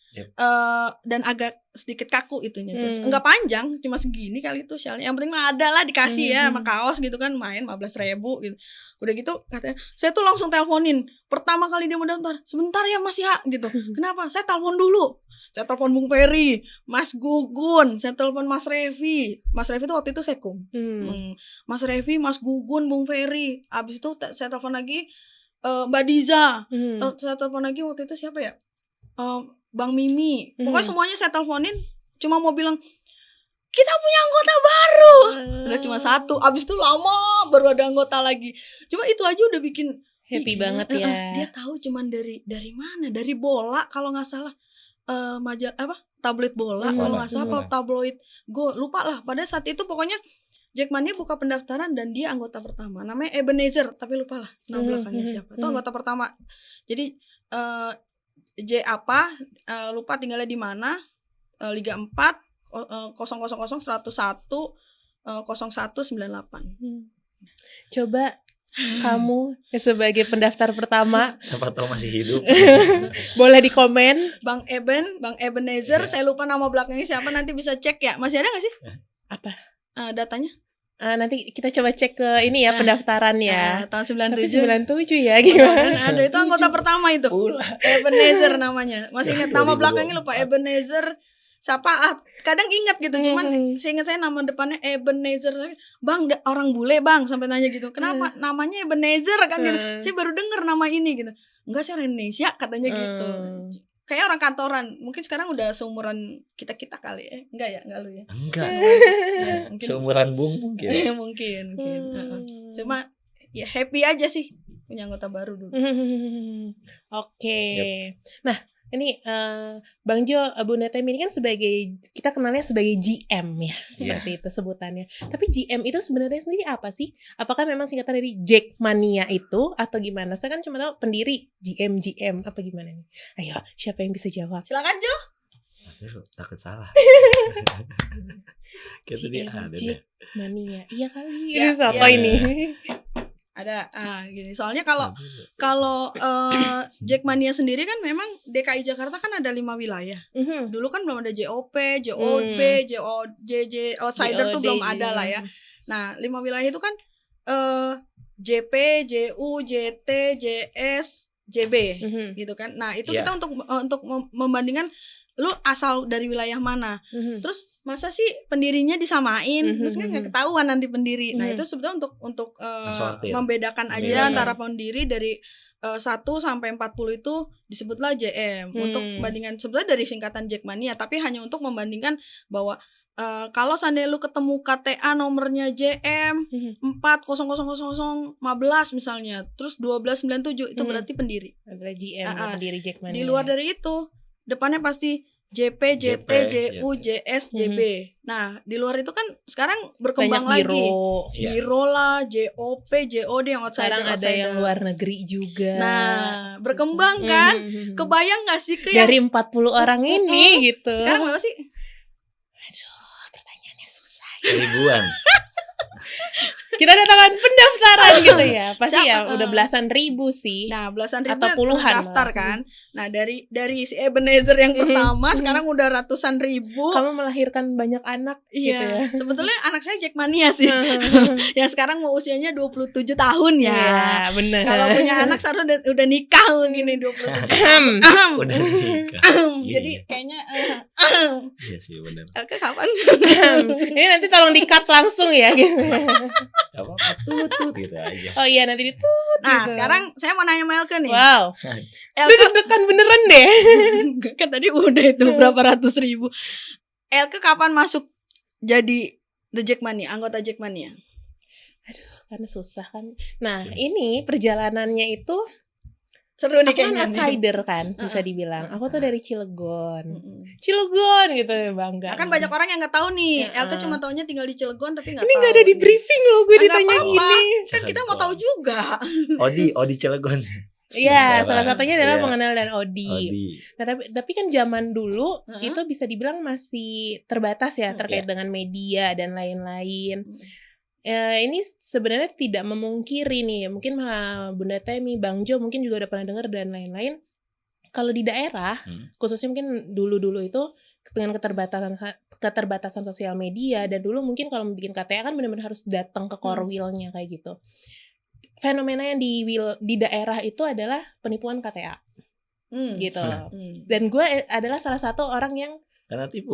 Dan agak sedikit kaku itunya terus enggak panjang, cuma segini kali itu shawlnya. Yang penting ada lah dikasih ya sama kaos gitu kan, main 15.000 gitu. Udah gitu katanya, saya tuh langsung teleponin. Pertama kali dia mau daftar, "Sebentar ya Mas ya," gitu. "Kenapa?" "Saya telepon dulu." Saya telepon Bung Ferry, Mas Gugun, saya telepon Mas Revi. Mas Revi itu waktu itu Sekum. Mas Revi, Mas Gugun, Bung Ferry. Abis itu saya telepon lagi Mbak Diza. Saya telepon lagi waktu itu siapa ya? Bang Mimi. Pokoknya semuanya saya teleponin, cuma mau bilang kita punya anggota baru. Udah cuma satu. Abis itu lama baru ada anggota lagi. Cuma itu aja udah bikin happy banget ya. Dia tahu cuman dari mana? Dari bola kalau nggak salah. Tabloid bola kalau nggak salah, tabloid Go, lupa lah. Pada saat itu pokoknya Jackmania buka pendaftaran dan dia anggota pertama. Namanya Ebenezer, tapi lupa lah nama belakangnya siapa. Itu anggota pertama. Jadi lupa tinggalnya di mana, Liga 4 0001 0198. Coba kamu sebagai pendaftar pertama, siapa tahu masih hidup. Boleh di komen. Bang Ebenezer, saya lupa nama belakangnya siapa, nanti bisa cek ya. Masih ada nggak sih? Apa? Datanya? Nanti kita coba cek ke ini ya pendaftaran ya. Tahun 97. Tapi 97 ya gimana? Ada itu anggota pertama itu. Ebenezer namanya. Masih ingat nama belakangnya lupa. Ebenezer sapa kadang ingat gitu, cuman seingat saya nama depannya Ebenezer. Bang, orang bule bang, sampai nanya gitu, kenapa namanya Ebenezer kan gitu. Saya baru dengar nama ini gitu. Enggak sih, orang Indonesia katanya gitu. Kayak orang kantoran, mungkin sekarang udah seumuran kita kali ya. Enggak ya, enggak lu ya? Enggak. Ya, mungkin Seumuran Bung mungkin. mungkin. Cuma ya happy aja sih punya anggota baru dulu. Oke. Nah, ini Bang Jo, Bunda Temi ini kan sebagai, kita kenalnya sebagai GM ya, seperti itu sebutannya. Tapi GM itu sebenarnya sendiri apa sih? Apakah memang singkatan dari Jackmania itu atau gimana? Saya kan cuma tahu pendiri GM apa gimana nih? Ayo, siapa yang bisa jawab? Silakan Jo. Aduh, takut salah. Kita dia ada deh. Jackmania. Iya kali. Ya, Ini siapa ini? Ada gini. Soalnya kalau Jackmania sendiri kan memang DKI Jakarta kan ada 5 wilayah. Dulu kan belum ada JOP, JOB, JOJJ, outsider tuh belum ada lah ya. Nah, 5 wilayah itu kan JP, JU, JT, JS, JB gitu kan. Nah, itu kita untuk membandingkan lu asal dari wilayah mana. Terus masa sih pendirinya disamain, terus kan nggak ketahuan nanti pendiri. Nah, itu sebetulnya untuk membedakan aja antara pendiri dari 1 sampai 40 itu disebutlah JM. Untuk bandingan sebetulnya dari singkatan Jackmania, tapi hanya untuk membandingkan bahwa kalau seandainya lu ketemu KTA nomornya JM 4000015 misalnya, terus 1297 itu berarti pendiri. Adalah GM, pendiri Jackmania. Di luar dari itu depannya pasti JP, JT, JU, JS, JB. Nah, di luar itu kan sekarang berkembang banyak lagi. Biro lah, JOP, JOD yang outsider. Sekarang ada yang luar negeri juga. Nah, berkembang kan? Kebayang gak sih dari 40 orang ini gitu. Sekarang berapa sih? Aduh, pertanyaannya susah. Ribuan. Kita datangkan pendaftaran gitu ya. Pasti ya udah belasan ribu sih. Nah, belasan ribu atau puluhan daftar kan. Nah, dari si Ebenezer yang pertama sekarang udah ratusan ribu. Kamu melahirkan banyak anak gitu ya. Sebetulnya anak saya Jackmania sih. Yang sekarang mau usianya 27 tahun ya. Iya, benar. Kalau punya anak sekarang udah nikah gini 27. Udah nikah. Jadi kayaknya iya sih benar. Elke kapan? Ini nanti tolong di-cut langsung ya gitu. Gak apa-apa, tutut gitu aja. Oh iya, nanti ditut. Nah, gitu. sekarang saya mau nanya sama Elke nih. Wow. Lu Elke deg-degan beneran deh. kan tadi udah itu berapa ratus ribu. Elke kapan masuk jadi The Jackmania, anggota Jackmania? Aduh, karena susah kan. Nah, ini perjalanannya itu seru nih aku kan kayaknya outsider kan, bisa dibilang. Aku tuh dari Cilegon. Cilegon gitu ya, bangga. Kan banyak orang yang nggak tahu nih. Elke cuma taunya tinggal di Cilegon tapi nggak tahu. Ini nggak ada di briefing loh, gue ditanya gini. Kan kita mau tahu juga. Odi Cilegon. Iya, salah satunya adalah mengenal dan Odi. Nah, tapi kan zaman dulu itu bisa dibilang masih terbatas ya terkait dengan media dan lain-lain. Ini sebenarnya tidak memungkiri nih, mungkin Bunda Temi, Bang Jo mungkin juga udah pernah dengar dan lain-lain. Kalau di daerah, khususnya mungkin dulu-dulu itu dengan keterbatasan sosial media, dan dulu mungkin kalau bikin KTA kan benar-benar harus datang ke korwilnya kayak gitu. Fenomena yang di daerah itu adalah penipuan KTA, gitu. Dan gue adalah salah satu orang yang Kena tipu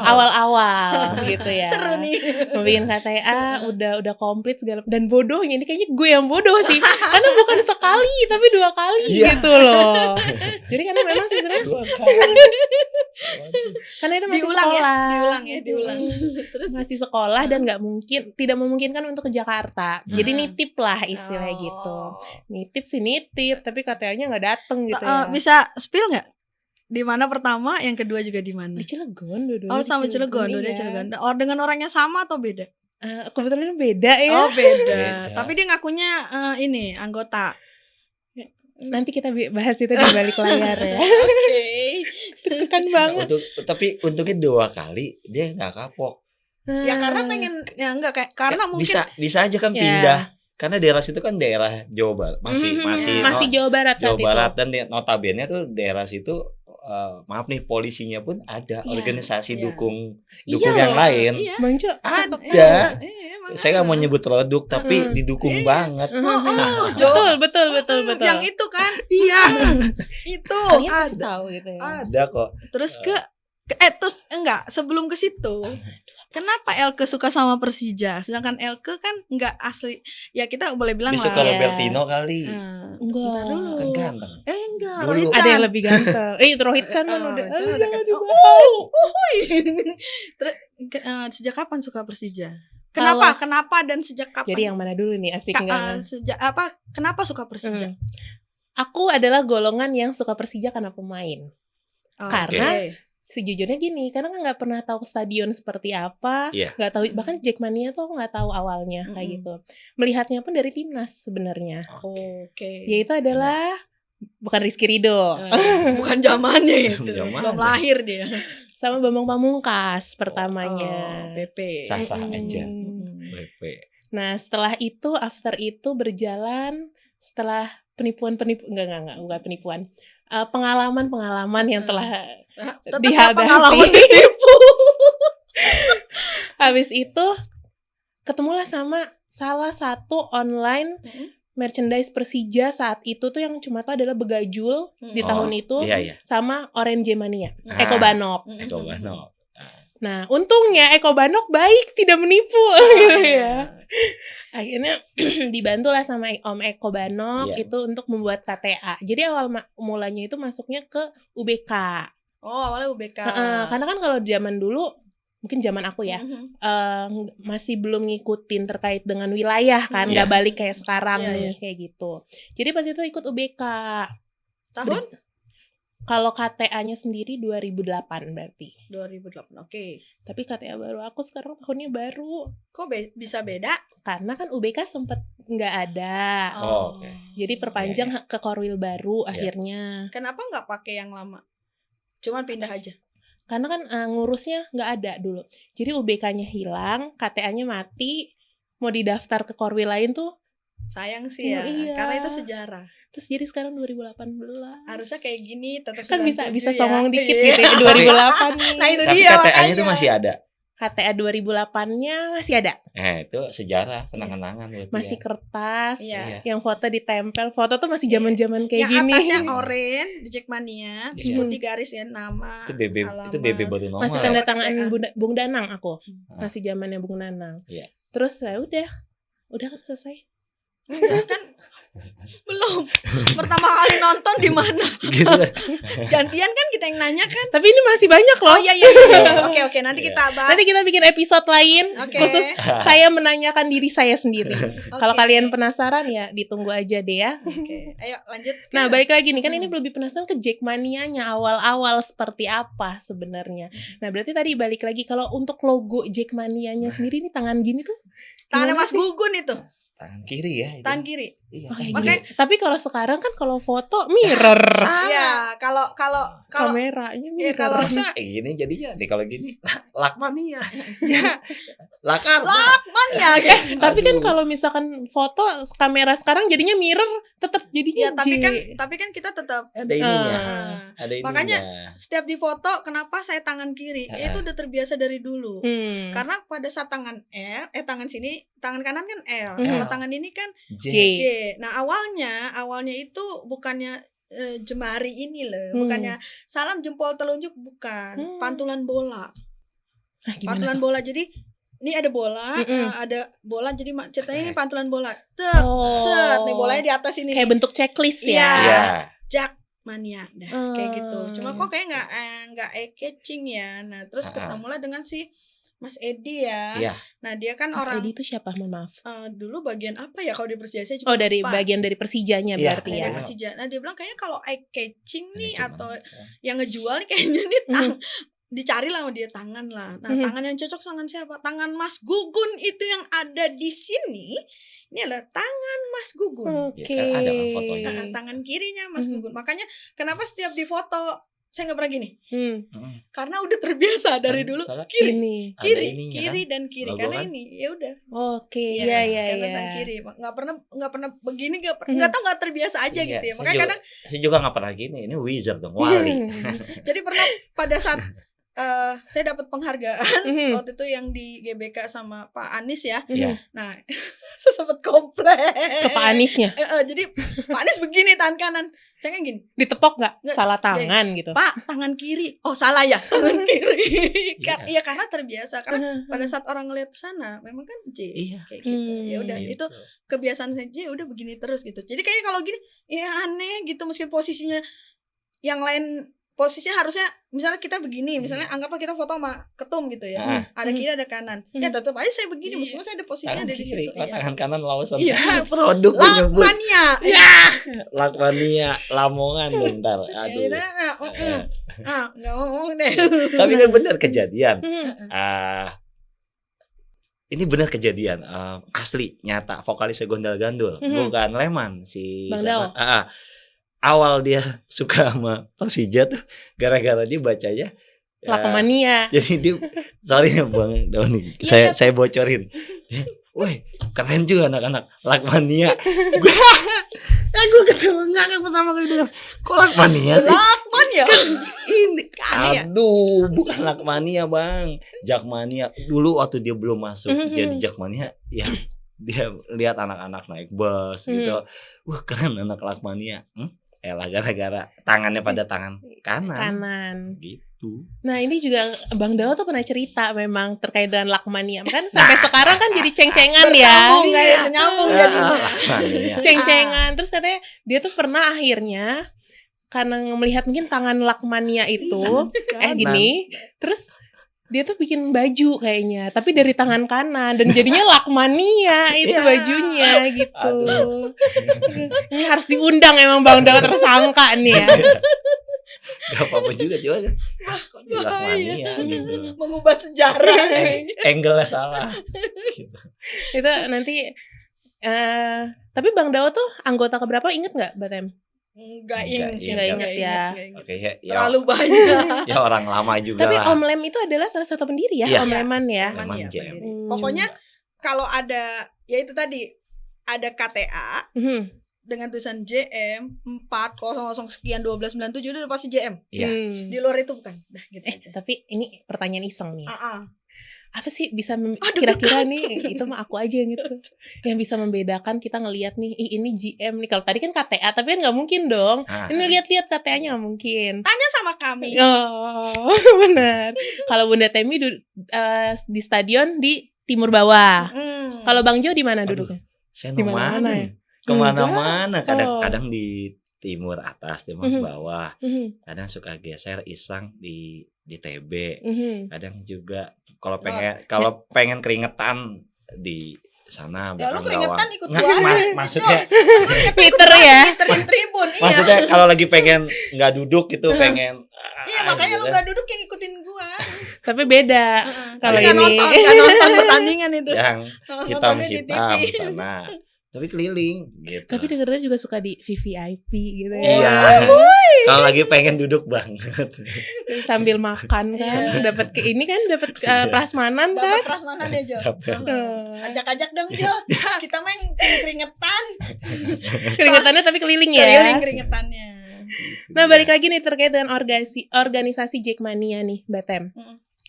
awal-awal gitu ya. Seru nih. Membikin KTA udah komplit segala, dan bodohnya ini kayaknya gue yang bodoh sih. Karena bukan sekali tapi 2 kali gitu loh. Jadi karena memang sebenarnya karena itu masih diulang. Terus masih sekolah dan tidak memungkinkan untuk ke Jakarta. Jadi nitip lah istilahnya gitu. Nitip sih nitip, tapi KTA-nya nggak dateng gitu ya. Bisa spill nggak? Di mana pertama, yang kedua juga di mana? Di Cilegon, dua-duanya. Oh, sama Cilegon, dua-duanya Cilegon. Dengan orangnya sama atau beda? Kebetulan beda ya. Oh, beda. Tapi dia ngakunya ini anggota. Nanti kita bahas itu di balik layar ya. Oke. Deg-degan banget. Tapi untungnya 2 kali dia nggak kapok. Ya karena pengen, ya enggak kayak karena mungkin bisa aja kan pindah. Karena daerah situ kan daerah Jawa Barat, masih Jawa Barat saat Jawa Barat, dan notabene tuh daerah situ maaf nih, polisinya pun ada organisasi dukung yang lain. Iya. Bang Jo, ada. Saya nggak mau nyebut produk, tapi didukung banget. Betul. Yang itu kan? Iya. Itu kalian pasti tahu gitu ya. Ada kok. Terus Terus enggak, sebelum ke situ. Kenapa Elke suka sama Persija? Sedangkan Elke kan enggak asli. Ya kita boleh bilang Dia lah. suka Iya. Robertino kali. Enggak. Bentar dulu. Kan ganteng. Enggak, Dulu. Rohit Ada yang Chan. lebih ganteng. Itu Rohit Chan kan udah. Rohit Chan udah jangan kasih. dibahas. Terus sejak kapan suka Persija? Kenapa? Kenapa dan sejak kapan? Jadi yang mana dulu nih asik enggak? Sejak kenapa suka Persija? Aku adalah golongan yang suka Persija karena pemain. Karena Oke. sejujurnya gini, karena nggak pernah tahu stadion seperti apa, Iya. nggak tahu bahkan Jackmania tuh nggak tahu awalnya kayak gitu. Melihatnya pun dari timnas sebenarnya. Oke. Yaitu adalah bukan Rizky Ridho, Bukan zamannya itu. Belum Belum ada. lahir dia. sama Bambang Pamungkas pertamanya. PP. Sah-sah aja. Mm. BP. Nah setelah itu, after itu berjalan setelah enggak penipuan, pengalaman yang telah Tetap dihadapi. pengalaman ditipu. Habis itu ketemulah sama salah satu online merchandise Persija saat itu tuh yang cuma tuh adalah Begajul di Oh, tahun itu Iya. sama Orange Mania, Ah. Eko Banok. Eko Banok. Nah, untungnya Eko Banok baik, tidak menipu. Ya. Akhirnya dibantulah sama Om Eko Banok Iya. itu untuk membuat KTA. Jadi awal mulanya itu masuknya ke UBK. Oh, awalnya UBK. Karena kan kalau zaman dulu, mungkin zaman aku ya, Mhm. masih belum ngikutin terkait dengan wilayah kan, nggak Iya. balik kayak sekarang Iya, nih kayak gitu. Jadi pas itu ikut UBK. Tahun Kalau KTA-nya sendiri 2008 berarti. 2008. Oke. Tapi KTA baru aku sekarang tahunnya baru. Kok bisa beda? Karena kan UBK sempet nggak ada. Oh, oke. Jadi perpanjang ke Korwil baru Iya. akhirnya. Kenapa nggak pakai yang lama? Cuman pindah aja. Karena kan ngurusnya nggak ada dulu. Jadi UBK-nya hilang, KTA-nya mati, mau didaftar ke Korwil lain tuh. Sayang sih ya. Iya. Karena itu sejarah. Terus jadi sekarang 2018. Harusnya kayak gini tetap Kan bisa 97 songong ya. dikit Iya. gitu ya, 2008 nih. Nah, itu Tapi dia KTA-nya makanya. itu masih ada. KTA 2008-nya masih ada. Itu sejarah, kenang-kenangan buat Masih dia. kertas. Iya. Yang foto ditempel. Foto tuh masih zaman-zaman kayak Yang gini. atasnya orange di Jackmania, terus Iya. putih garis ya nama. Itu BB baru normal. Masih ya. tanda tangan KTA. Bung Danang aku. Ah. Masih zamannya Bung Danang. Iya. Terus ya udah kan selesai. Enggak kan belum. Pertama kali nonton di mana? Gitu. Gantian kan kita yang nanya kan. Tapi ini masih banyak Oh loh. iya. Oke, nanti Iya. kita bahas. Nanti kita bikin episode lain Oke. khusus saya menanyakan diri saya sendiri. Oke. Kalau kalian penasaran ya ditunggu aja deh ya. Oke. Ayo lanjut. Nah, balik lagi nih kan ini lebih penasaran ke Jackmania-nya awal-awal seperti apa sebenarnya. Nah, berarti tadi balik lagi kalau untuk logo Jackmania-nya sendiri nih tangan gini tuh. Tangannya gimana Mas sih? Gugun itu. Tangan kiri ya. Itu. Tangan kiri. Iya. Oh, kayak Makanya- gini. Tapi kalau sekarang kan kalau foto mirror. Iya, kalau Kameranya mirror. kalau Masa gini jadinya nih kalau gini lakmania. Ya. Lakan. mania gitu. Tapi kan Aduh. kalau misalkan foto kamera sekarang jadinya mirror tetap jadinya Iya, J. tapi kan kita tetap Ada ininya. Ah. Ada ininya. Makanya setiap difoto kenapa saya tangan kiri? Ah. Itu udah terbiasa dari dulu. Hmm. Karena pada saat tangan tangan sini, tangan kanan kan L. Hmm. Kalau tangan ini kan J. J. Nah, awalnya itu bukannya jemari ini loh, bukannya salam jempol telunjuk, bukan. Pantulan bola. Nah, gimana Pantulan tuh? bola. Jadi ini ada bola, Mm-mm. ada bola jadi ceritanya ini pantulan bola. Tek, set, nih bolanya di atas ini. Kayak bentuk checklist Iya. ya. Iya. Jackmania, kayak gitu. Cuma kok kayak nggak eye-catching ya. Nah, terus ketemulah dengan si Mas Edi ya. Iya. Nah, dia kan Mas orang Edi itu siapa? Mohon maaf. dulu bagian apa ya kalau di Persija saya juga Oh, dari lupa. bagian dari Persijanya Iya, berarti Dari ya. Persija. Nah, dia bilang kayaknya kalau eye-catching nih Manajemen. atau yang ngejual nih kayaknya nih dicari lah sama dia tangan lah. Nah, tangan yang cocok tangan siapa? Tangan Mas Gugun itu yang ada di sini. Ini adalah tangan Mas Gugun. Oke. Ya, kan ada kan fotonya. Nah, tangan kirinya Mas Gugun. Makanya kenapa setiap di foto saya nggak pernah gini? Karena udah terbiasa dari dulu Soalnya kiri, Ini. ada kiri, ininya kiri kan. dan kiri. Logo Karena kan. ini ya udah. Oke, Iya, iya karena iya. tangan kiri. Nggak pernah begini, nggak tahu nggak terbiasa aja Iya, gitu ya. saya Makanya juga- kadang Saya juga nggak pernah gini. Ini wizard dong, wali. jadi pernah pada saat saya dapat penghargaan Mhm. waktu itu yang di GBK sama Pak Anies ya. Iya. Nah, saya sempat komplain Ke Pak Aniesnya jadi Pak Anies begini tangan kanan, saya kan gini, ditepok nggak? Nggak, Salah tangan gitu. Pak tangan kiri, oh salah ya tangan kiri. Iya. Iya karena terbiasa, karena pada saat orang ngeliat sana memang kan Iya. kayak gitu. Ya udah Gitu. itu kebiasaan saya, udah begini terus gitu. Jadi kayaknya kalau gini ya aneh gitu, meskipun posisinya yang lain, posisinya harusnya misalnya kita begini, misalnya anggaplah kita foto sama ketum gitu ya, ada kiri ada kanan, ya tetap aja saya begini, Iya. meskipun saya ada posisinya Tangan ada di kiri, situ. tangan kanan lausan. Iya. Produk menyebut Lakmania. Lakmania Lamongan bentar. Aduh. Nggak ngomong deh. Tapi kan benar kejadian. Mhm. Ini benar kejadian, asli nyata vokalisnya Gondal Gandul, bukan Leman si Bang siapa? Dao. Awal dia suka sama Persija tuh gara-gara dia bacanya Lakmania. jadi dia sorry ya Bang Doni, Iya, saya bocorin. Woi, keren juga anak-anak Lakmania. Gue ketemu ngakak pertama kali dengar. Kok Lakmania sih? Lakman ya. Ini Aneh ya? aduh, bukan Lakmania Bang, Jakmania. Dulu waktu dia belum masuk jadi Jakmania, ya dia lihat anak-anak naik bus gitu. Wah keren anak Lakmania. Elah gara-gara tangannya pada tangan kanan. Gitu. Nah ini juga Bang Dao tuh pernah cerita memang terkait dengan Lakmania. Kan sampai sekarang kan jadi ceng-cengan ya. Bersambung nggak ya, nyambung jadinya. Lakmania. Ceng-cengan. Terus katanya dia tuh pernah akhirnya karena melihat mungkin tangan Lakmania itu gini, terus dia tuh bikin baju kayaknya, tapi dari tangan kanan dan jadinya Lakmania itu Iya. bajunya gitu. Aduh. Ini harus diundang emang Bang Dao tersangka nih ya. Gak apa-apa juga coba. Kok di Lakmania gitu. Mengubah sejarah. Angle-nya salah. Gitu. Itu nanti tapi Bang Dao tuh anggota keberapa inget nggak Batem? Enggak Nggak inget ya. Oke ya, Terlalu banyak. ya orang lama juga Tapi lah. Om Lem itu adalah salah satu pendiri ya, Iya. Om Leman ya. Leman Leman ya, Jam. pendiri. Pokoknya kalau ada, ya itu tadi, ada KTA Mhm. dengan tulisan JM 400 sekian 1297 itu pasti JM. Iya. Di luar itu bukan. Dah gitu aja. Tapi ini pertanyaan iseng nih. Apa sih bisa kira-kira nih itu mah aku aja yang gitu. Yang bisa membedakan kita ngelihat nih, ini GM nih. Kalau tadi kan KTA, tapi kan nggak mungkin dong. Ini lihat-lihat KTA-nya nggak mungkin. Tanya sama kami. Oh, benar. Kalau Bunda Temi di stadion di timur bawah. Kalau Bang Jo di mana Aduh, duduknya? Saya Di mana-mana nomaden. ya? Kemana-mana. Oh. Kadang-kadang di timur atas, timur bawah. Mhm, Kadang suka geser iseng di TB. mhm. Kadang juga kalau pengen keringetan di sana Ya lu belakang keringetan gawang. ikut Nggak, gua aja. maksudnya Twitter ya. Twitterin tribun. maksudnya kalau lagi pengen nggak duduk gitu, pengen Iya makanya lu gitu. gak duduk yang ikutin gua. Tapi beda kalau Nggak ini. nggak nonton pertandingan itu. yang Nontonnya di hitam TV. sana. Tapi keliling gitu. Tapi dengernya juga suka di VVIP gitu ya. Iya. Kalau lagi pengen duduk banget. Sambil makan kan, dapat ini kan dapat prasmanan kan. Dapat prasmanan ya Jo. Dapat. Ajak-ajak dong Jo. Kita main keringetan. Keringetannya tapi keliling ya. Keliling keringetannya. Nah, balik lagi nih terkait dengan organisasi Jackmania nih, Batem.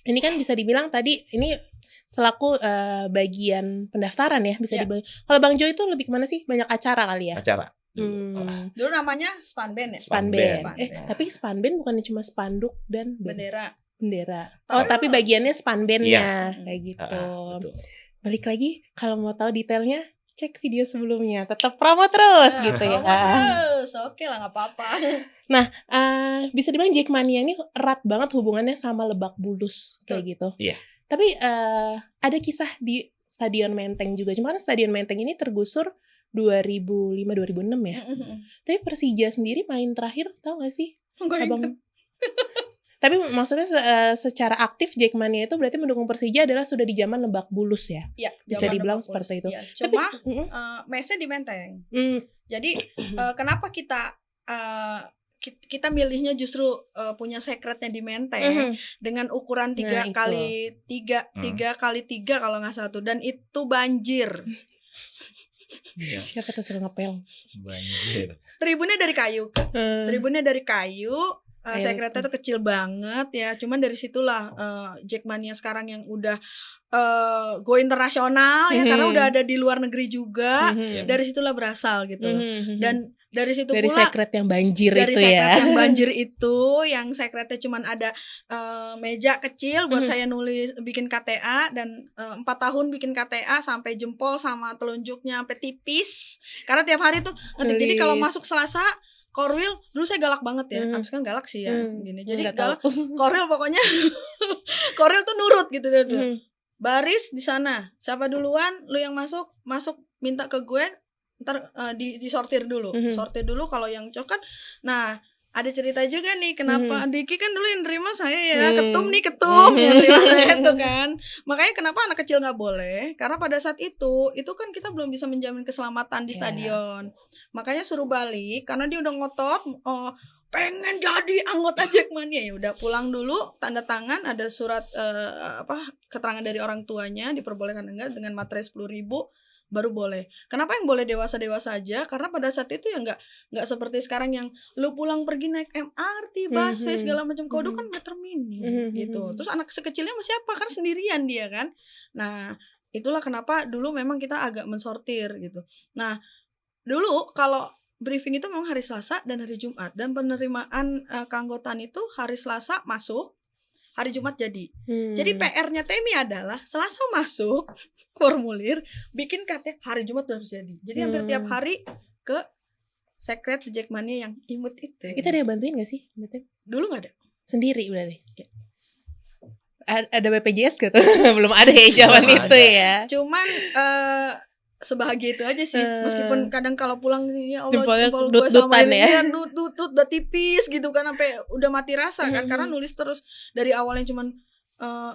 Ini kan bisa dibilang tadi ini selaku bagian pendaftaran ya, bisa dibilang. Kalau Bang Jo itu lebih kemana sih? Banyak acara kali ya? Acara. Dulu namanya Spanband ya. Spanband. Spanband. Tapi Spanband bukannya cuma spanduk dan Bendera. Oh, tapi bagiannya Spanbandnya kayak gitu. Betul. Balik lagi, kalau mau tahu detailnya, cek video sebelumnya. Tetap promo terus gitu ya. Terus, oke lah nggak apa-apa. Bisa dibilang Jackmania ini erat banget hubungannya sama Lebak Bulus kayak gitu. Iya. Tapi ada kisah di Stadion Menteng juga. Cuma kan Stadion Menteng ini tergusur 2005-2006 ya. Tapi Persija sendiri main terakhir tahu gak sih? Enggak Abang. Tapi maksudnya secara aktif Jackmania itu berarti mendukung Persija adalah sudah di zaman Lebak Bulus ya. Ya, Bisa dibilang seperti itu. Ya, cuma Tapi, mesnya di Menteng. mm, Jadi kenapa kita milihnya justru punya secretnya di Menteng dengan ukuran Nah, 3 kali 3 kalau nggak salah tuh, dan itu banjir. Iya. siapa tuh suka ngepel? Banjir. Tribunnya dari kayu. Tribunnya dari kayu, Secretnya tuh kecil banget ya. Cuman dari situlah Jackmania sekarang yang udah go internasional ya, karena udah ada di luar negeri juga. Dari situlah berasal gitu loh. Dan dari situ dari pula secret yang banjir dari itu secret ya. yang banjir itu, yang secretnya cuman ada meja kecil buat saya nulis bikin KTA, dan 4 tahun bikin KTA sampai jempol sama telunjuknya sampai tipis. Karena tiap hari tuh ngetik. Jadi kalau masuk Selasa Korwil, dulu saya galak banget ya. Abis kan galak sih ya gini. Jadi galak Korwil pokoknya Korwil tuh nurut gitu deh. Baris di sana. Siapa duluan, lu yang masuk minta ke gue. Ntar disortir dulu. Sortir dulu kalau yang cocok kan. Nah, ada cerita juga nih kenapa Diki kan dulu yang nerima saya ya, ketum yang nerima saya itu kan. Makanya kenapa anak kecil nggak boleh? Karena pada saat itu kan kita belum bisa menjamin keselamatan di stadion. Makanya suruh balik karena dia udah ngotot pengen jadi anggota Jackmania. Ya udah pulang dulu, tanda tangan, ada surat keterangan dari orang tuanya diperbolehkan enggak dengan materai 10.000 baru boleh. Kenapa yang boleh dewasa aja? Karena pada saat itu ya nggak seperti sekarang yang lu pulang pergi naik MRT, busway segala macam. Kalau dulu kan meter mini gitu. Terus anak sekecilnya masih apa? Kan sendirian dia kan. Nah, itulah kenapa dulu memang kita agak mensortir gitu. Nah, dulu kalau briefing itu memang hari Selasa dan hari Jumat, dan penerimaan keanggotaan itu hari Selasa masuk, hari Jumat jadi. Jadi PR-nya Temi adalah Selasa masuk formulir, bikin KT, hari Jumat harus jadi. Jadi hampir tiap hari ke secret Jackmania yang imut itu. Itu ada yang bantuin gak sih? Dulu gak ada. Sendiri berarti? Ya. Ada BPJS gitu? Belum ada ya zaman itu ya. Cuman sebahagia itu aja sih. Meskipun kadang kalau pulang ya Allah, jempol gue sama ini ya. Dut udah tipis gitu kan, sampai udah mati rasa kan, karena nulis terus dari awalnya cuman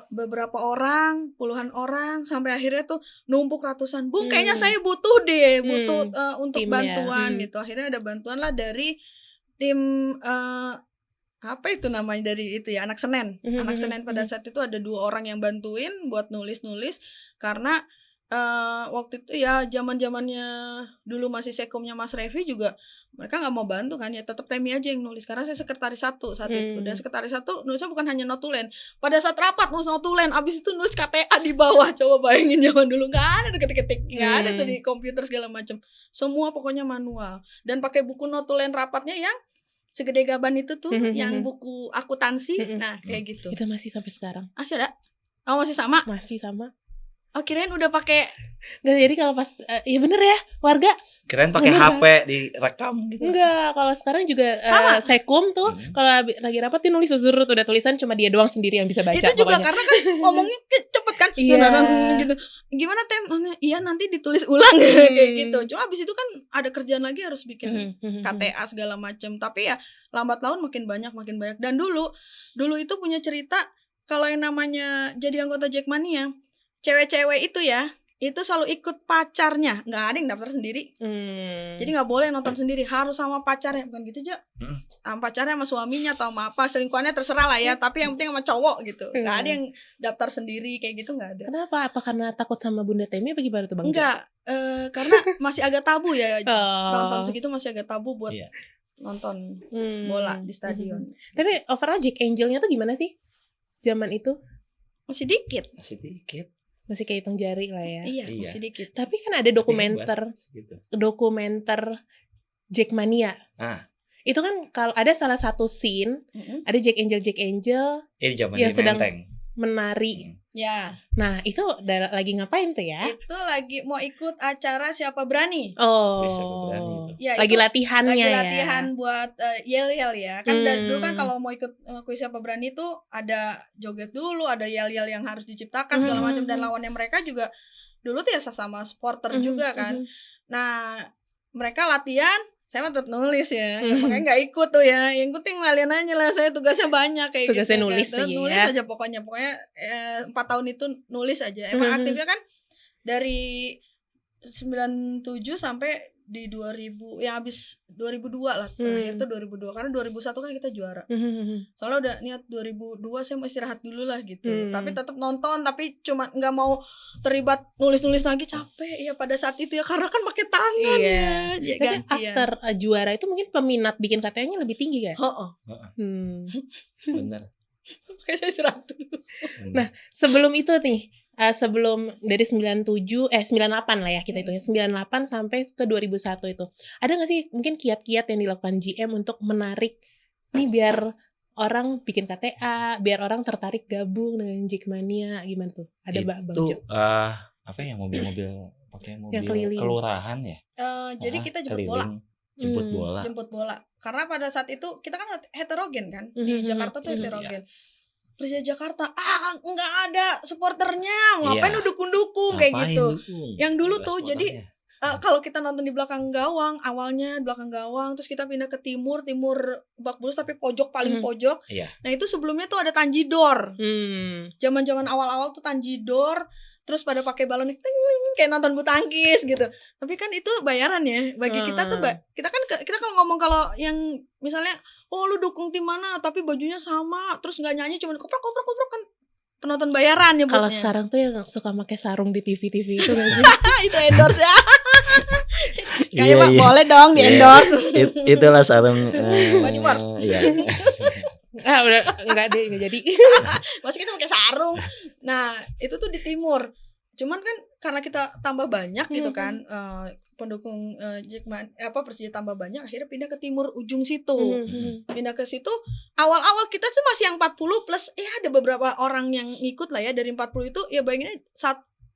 beberapa orang, puluhan orang, sampai akhirnya tuh numpuk ratusan. Bung, kayaknya saya butuh untuk bantuan gitu. Akhirnya ada bantuan lah dari tim apa itu namanya, dari itu ya, Anak Senen. Anak Senen pada saat itu ada 2 orang yang bantuin buat nulis karena waktu itu ya zaman-zamannya dulu masih sekomnya Mas Revi juga, mereka nggak mau bantu kan, ya tetap Temi aja yang nulis karena saya sekretaris 1 saat itu. Dan sekretaris 1 nulisnya bukan hanya notulen, pada saat rapat nulis notulen, abis itu nulis KTA di bawah. Coba bayangin zaman dulu nggak ada ketik-ketik, nggak ada tuh di komputer segala macam, semua pokoknya manual, dan pakai buku notulen rapatnya yang segede gaban itu tuh, yang buku akuntansi. Nah kayak gitu. Itu masih sampai sekarang? Masih ada? Oh masih sama? Masih sama. Oh, kirain udah pakai. Nggak, jadi kalau pas ya bener ya warga. Kirain pakai HP direkam gitu. Enggak, kalau sekarang juga sekum tuh kalau lagi rapat dia nulis surut, udah tulisan cuma dia doang sendiri yang bisa baca. Itu juga pokoknya. karena kan ngomongnya cepet kan. Gitu. Gimana Tem? Iya nanti ditulis ulang kayak gitu. Cuma abis itu kan ada kerjaan lagi, harus bikin KTA segala macam. Tapi ya lambat laun makin banyak. Dan dulu itu punya cerita kalau yang namanya jadi anggota Jackmania, cewek-cewek itu ya, itu selalu ikut pacarnya, nggak ada yang daftar sendiri. Jadi nggak boleh nonton sendiri, harus sama pacarnya, bukan gitu aja. Sama pacarnya, sama suaminya atau sama apa, selingkuhannya terserah lah ya. Tapi yang penting sama cowok gitu. Nggak ada yang daftar sendiri kayak gitu, nggak ada. Kenapa? Apa karena takut sama Bunda Temi apa gimana tuh Bang? Enggak, karena masih agak tabu ya. Nonton segitu masih agak tabu buat nonton bola di stadion. Tapi overall Jack Angel-nya tuh gimana sih zaman itu? Masih dikit. Masih kehitung jari lah ya. Iya, masih dikit. Tapi kan ada dokumenter Jackmania. Itu kan kalau ada salah satu scene, ada Jack Angel yang sedang menari. Ya. Nah, itu lagi ngapain tuh ya? Itu lagi mau ikut acara Siapa Berani. Oh. Ya, lagi latihannya ya. Lagi latihan buat yel-yel ya. Kan dulu kan kalau mau ikut kuis Siapa Berani itu ada joget dulu, ada yel-yel yang harus diciptakan segala macam, dan lawannya mereka juga dulu tuh ya sama supporter juga kan. Nah, mereka latihan, saya mah tetap nulis ya, makanya nggak ikut tuh ya. Yang ikut yang lalian aja lah, saya tugasnya banyak kayak tugasnya gitu. Nulis kan. Nulis aja pokoknya 4 tahun itu nulis aja. Emang aktifnya kan dari 97 sampai di 2000 yang habis 2002 lah, terakhir tuh 2002 karena 2001 kan kita juara. Soalnya udah niat 2002 saya mau istirahat dulu lah gitu. Tapi tetap nonton, tapi cuma nggak mau terlibat nulis lagi, capek ya pada saat itu ya karena kan pakai tangan ya. Tapi Gantian. after juara itu mungkin peminat bikin KTA-nya lebih tinggi kan? Heeh. Bener. Kayak saya istirahat dulu. Nah, sebelum itu nih, sebelum dari 98 lah ya kita hitungnya, 98 sampai ke 2001 itu. Ada nggak sih mungkin kiat-kiat yang dilakukan GM untuk menarik nih biar orang bikin KTA, biar orang tertarik gabung dengan Jackmania, gimana tuh? Ada Bang Jo? Apa ya, mobil-mobil pakai mobil Yang keliling. kelurahan ya? Jadi kita jemput bola. Keliling, jemput bola. Karena pada saat itu kita kan heterogen kan, di Jakarta tuh heterogen. Persija Jakarta, nggak ada supporternya, ngapain dukung-dukung kayak gitu. Yang dulu tuh jadi kalau kita nonton di belakang gawang, awalnya belakang gawang, terus kita pindah ke timur Lebak Bulus tapi pojok paling pojok. Nah itu sebelumnya tuh ada Tanjidor. Zaman-zaman awal-awal tuh Tanjidor, terus pada pakai balon kayak nonton bulu tangkis gitu. Tapi kan itu bayaran ya bagi kita tuh. Kita kalau ngomong kalau yang misalnya lu dukung tim mana tapi bajunya sama, terus nggak nyanyi cuma koprok kan penonton bayaran nyebutnya. Kalau sekarang tuh yang suka pakai sarung di TV itu nggak sih? Itu endorse ya. Kayak Pak boleh dong di endorse. Itulah sarung. Iya. Udah nggak jadi. Masih kita pakai sarung. Nah itu tuh di timur. Cuman kan karena kita tambah banyak gitu kan, pendukung Persija tambah banyak, akhirnya pindah ke timur ujung situ. Pindah ke situ. Awal-awal kita tuh masih yang 40 plus, ada beberapa orang yang ngikut lah ya dari 40 itu. Ya bayanginnya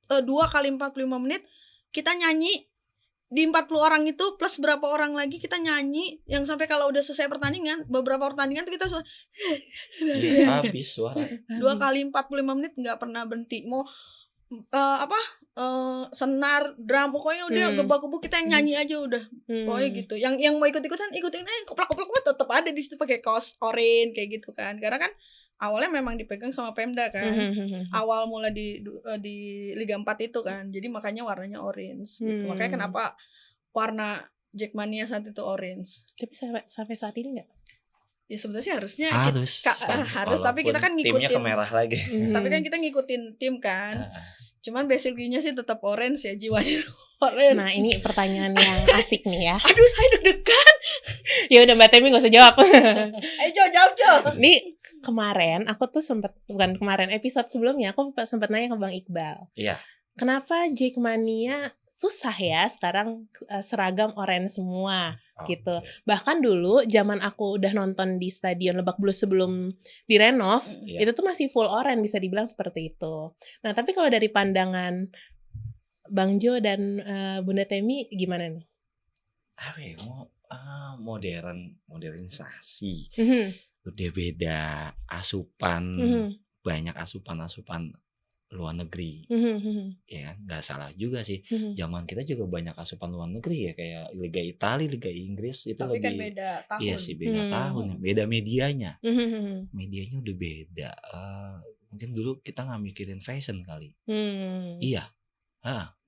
2 kali 45 menit kita nyanyi di 40 orang itu plus berapa orang lagi kita nyanyi, yang sampai kalau udah selesai pertandingan, beberapa pertandingan tuh kita habis suara. 2 kali 45 menit nggak pernah berhenti. Mau senar, drum, pokoknya udah gebak-gebuk kita yang nyanyi aja udah. Pokoknya gitu. Yang mau ikutin aja, koplak-koplak tetap ada di situ pakai kaos oranye kayak gitu kan. Karena kan awalnya memang dipegang sama Pemda kan. Awal mulai di Liga 4 itu kan. Jadi makanya warnanya orange gitu. Makanya kenapa warna Jackmania saat itu orange. Tapi sampai saat ini enggak? Ya sebetulnya sih harusnya harus, tapi kita kan ngikutin timnya ke merah lagi. Tapi kan kita ngikutin tim kan. Cuman basically-nya sih tetap orange ya, jiwanya orange. Nah, ini pertanyaan yang asik nih ya. Aduh, saya deg-degan. Ya udah Mbak Temi gak usah jawab. Ayo jawab. Nih kemarin aku tuh episode sebelumnya aku sempat nanya ke Bang Iqbal. Iya. Kenapa Jackmania susah ya sekarang seragam orange semua gitu. Bahkan dulu zaman aku udah nonton di Stadion Lebak Bulus sebelum direnov, itu tuh masih full orange, bisa dibilang seperti itu. Nah, tapi kalau dari pandangan Bang Jo dan Bunda Temi gimana nih? Modernisasi. Udah beda asupan, banyak asupan luar negeri. Ya kan, nggak salah juga sih. Zaman kita juga banyak asupan luar negeri ya, kayak Liga Italia, Liga Inggris itu tapi lebih. Kan beda tahun. Iya sih, beda tahun, beda medianya. Medianya udah beda. Mungkin dulu kita nggak mikirin fashion kali. Iya.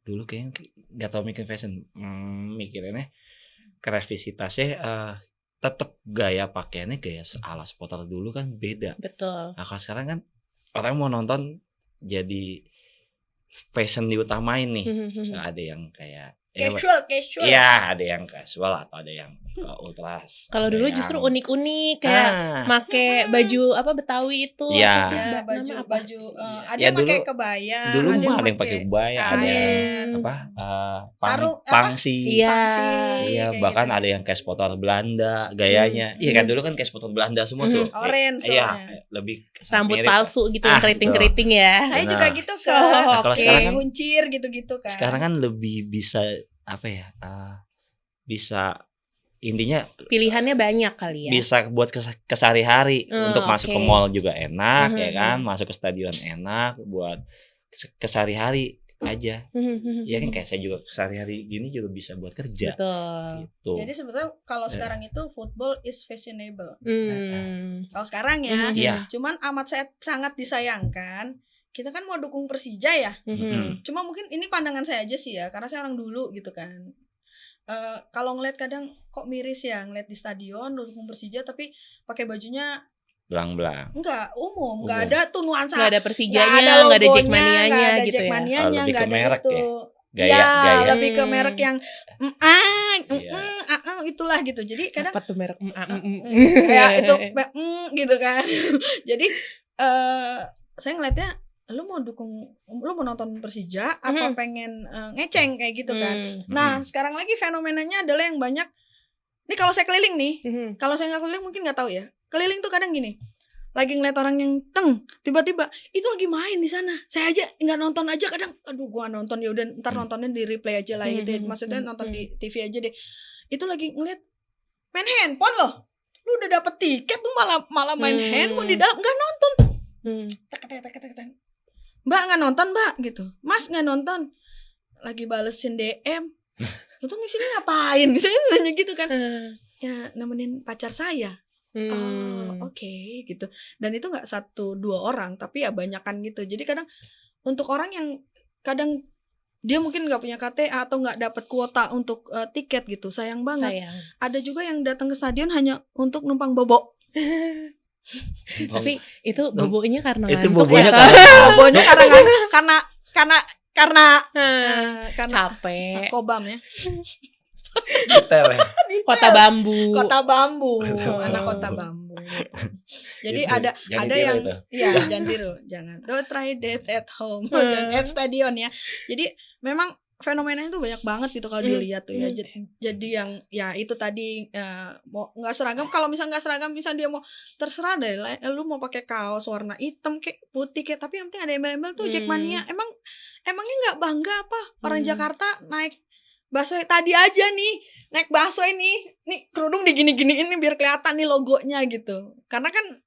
Dulu kayaknya nggak tahu mikirin fashion. Mikirinnya kreativitasnya, tetap gaya pakaiannya gaya ala supporter dulu kan beda. Betul. Nah, kalau sekarang kan orang mau nonton jadi fashion diutamain nih. Ada yang kayak casual. Iya, ada yang casual atau ada yang ultras. Kalau dulu justru unik-unik kayak make baju Betawi itu. Iya. Baju ada yang pakai kebaya. Dulu mah ada yang pakai kebaya, ada sarung pangsi. Iya, bahkan ada yang kayak spotter Belanda gayanya. Iya kan dulu kan kayak spotter Belanda semua tuh. Orange. Iya, lebih rambut palsu gitu, keriting-keriting ya. Saya juga gitu kan. Kalau sekarang kan kuncir gitu-gitu kan. Sekarang kan lebih bisa bisa intinya pilihannya banyak kali ya. Bisa buat kesehari-hari untuk masuk ke mall juga enak ya kan, masuk ke stadion enak, buat kesehari-hari aja. Ya kan kayak saya juga kesehari-hari gini juga bisa buat kerja. Betul. Gitu. Jadi sebetulnya kalau sekarang itu football is fashionable. Kalau sekarang ya, cuman amat sangat disayangkan. Kita kan mau dukung Persija ya. Cuma mungkin ini pandangan saya aja sih ya, karena saya orang dulu gitu kan. kalau ngeliat kadang kok miris ya ngeliat di stadion dukung Persija tapi pakai bajunya Belang-belang. enggak umum, Umum. enggak ada tuh nuansa, Nggak ada nggak Persijanya, ada nggak ada logonya, Jackmania-nya nggak ada gitu ya. Jackmania-nya, Lebih nggak ke ada merek itu. ya? Ya, Gaya. lebih ke merek yang Iya. itulah gitu. Jadi kadang Apa tuh merek? kayak itu gitu kan. Jadi saya ngeliatnya lu mau nonton Persija apa pengen ngeceng kayak gitu kan. Nah, sekarang lagi fenomenanya adalah yang banyak. Ini kalau saya keliling nih, kalau saya nggak keliling mungkin nggak tahu ya. Keliling tuh kadang gini, lagi ngeliat orang yang tiba-tiba itu lagi main di sana. Saya aja nggak nonton aja kadang, aduh gua nonton ya udah ntar nontonnya di replay aja lah gitu. Maksudnya nonton di TV aja deh. Itu lagi ngeliat main handphone loh. Lu udah dapet tiket tuh malah main handphone di dalam nggak nonton. Tek. Mbak nggak nonton mbak gitu. Mas nggak nonton. Lagi balesin DM. Lu tuh ngisinya ngapain? Misalnya nanya gitu kan. Ya nemenin pacar saya. Oke, gitu. Dan itu nggak 1-2 orang, tapi ya banyakan gitu. Jadi kadang untuk orang yang kadang dia mungkin nggak punya KTA atau nggak dapat kuota untuk tiket gitu, sayang banget. Ada juga yang datang ke stadion hanya untuk numpang bobo. Tapi itu bobonya karena Itu ngantuk bobonya ya? Bobonya karena capek. kobam ya. Detail ya. Kota bambu. Kota bambu, Oh. anak kota bambu. Jadi Gitu. ada Jangan ada ditiru yang itu. ya jangan tiru, jangan. Don't try that at home, jangan at stadion ya. Jadi memang fenomenanya itu banyak banget gitu kalau dilihat tuh ya. Jadi yang ya itu tadi mau nggak seragam, kalau misalnya nggak seragam, misalnya dia mau terserah deh, lu mau pakai kaos warna hitam kayak putih kayak, tapi yang penting ada embel-embel tuh Jackmania. Emangnya nggak bangga apa orang Jakarta naik busway tadi aja nih, naik busway nih kerudung digini-giniin nih biar kelihatan nih logonya gitu. Karena kan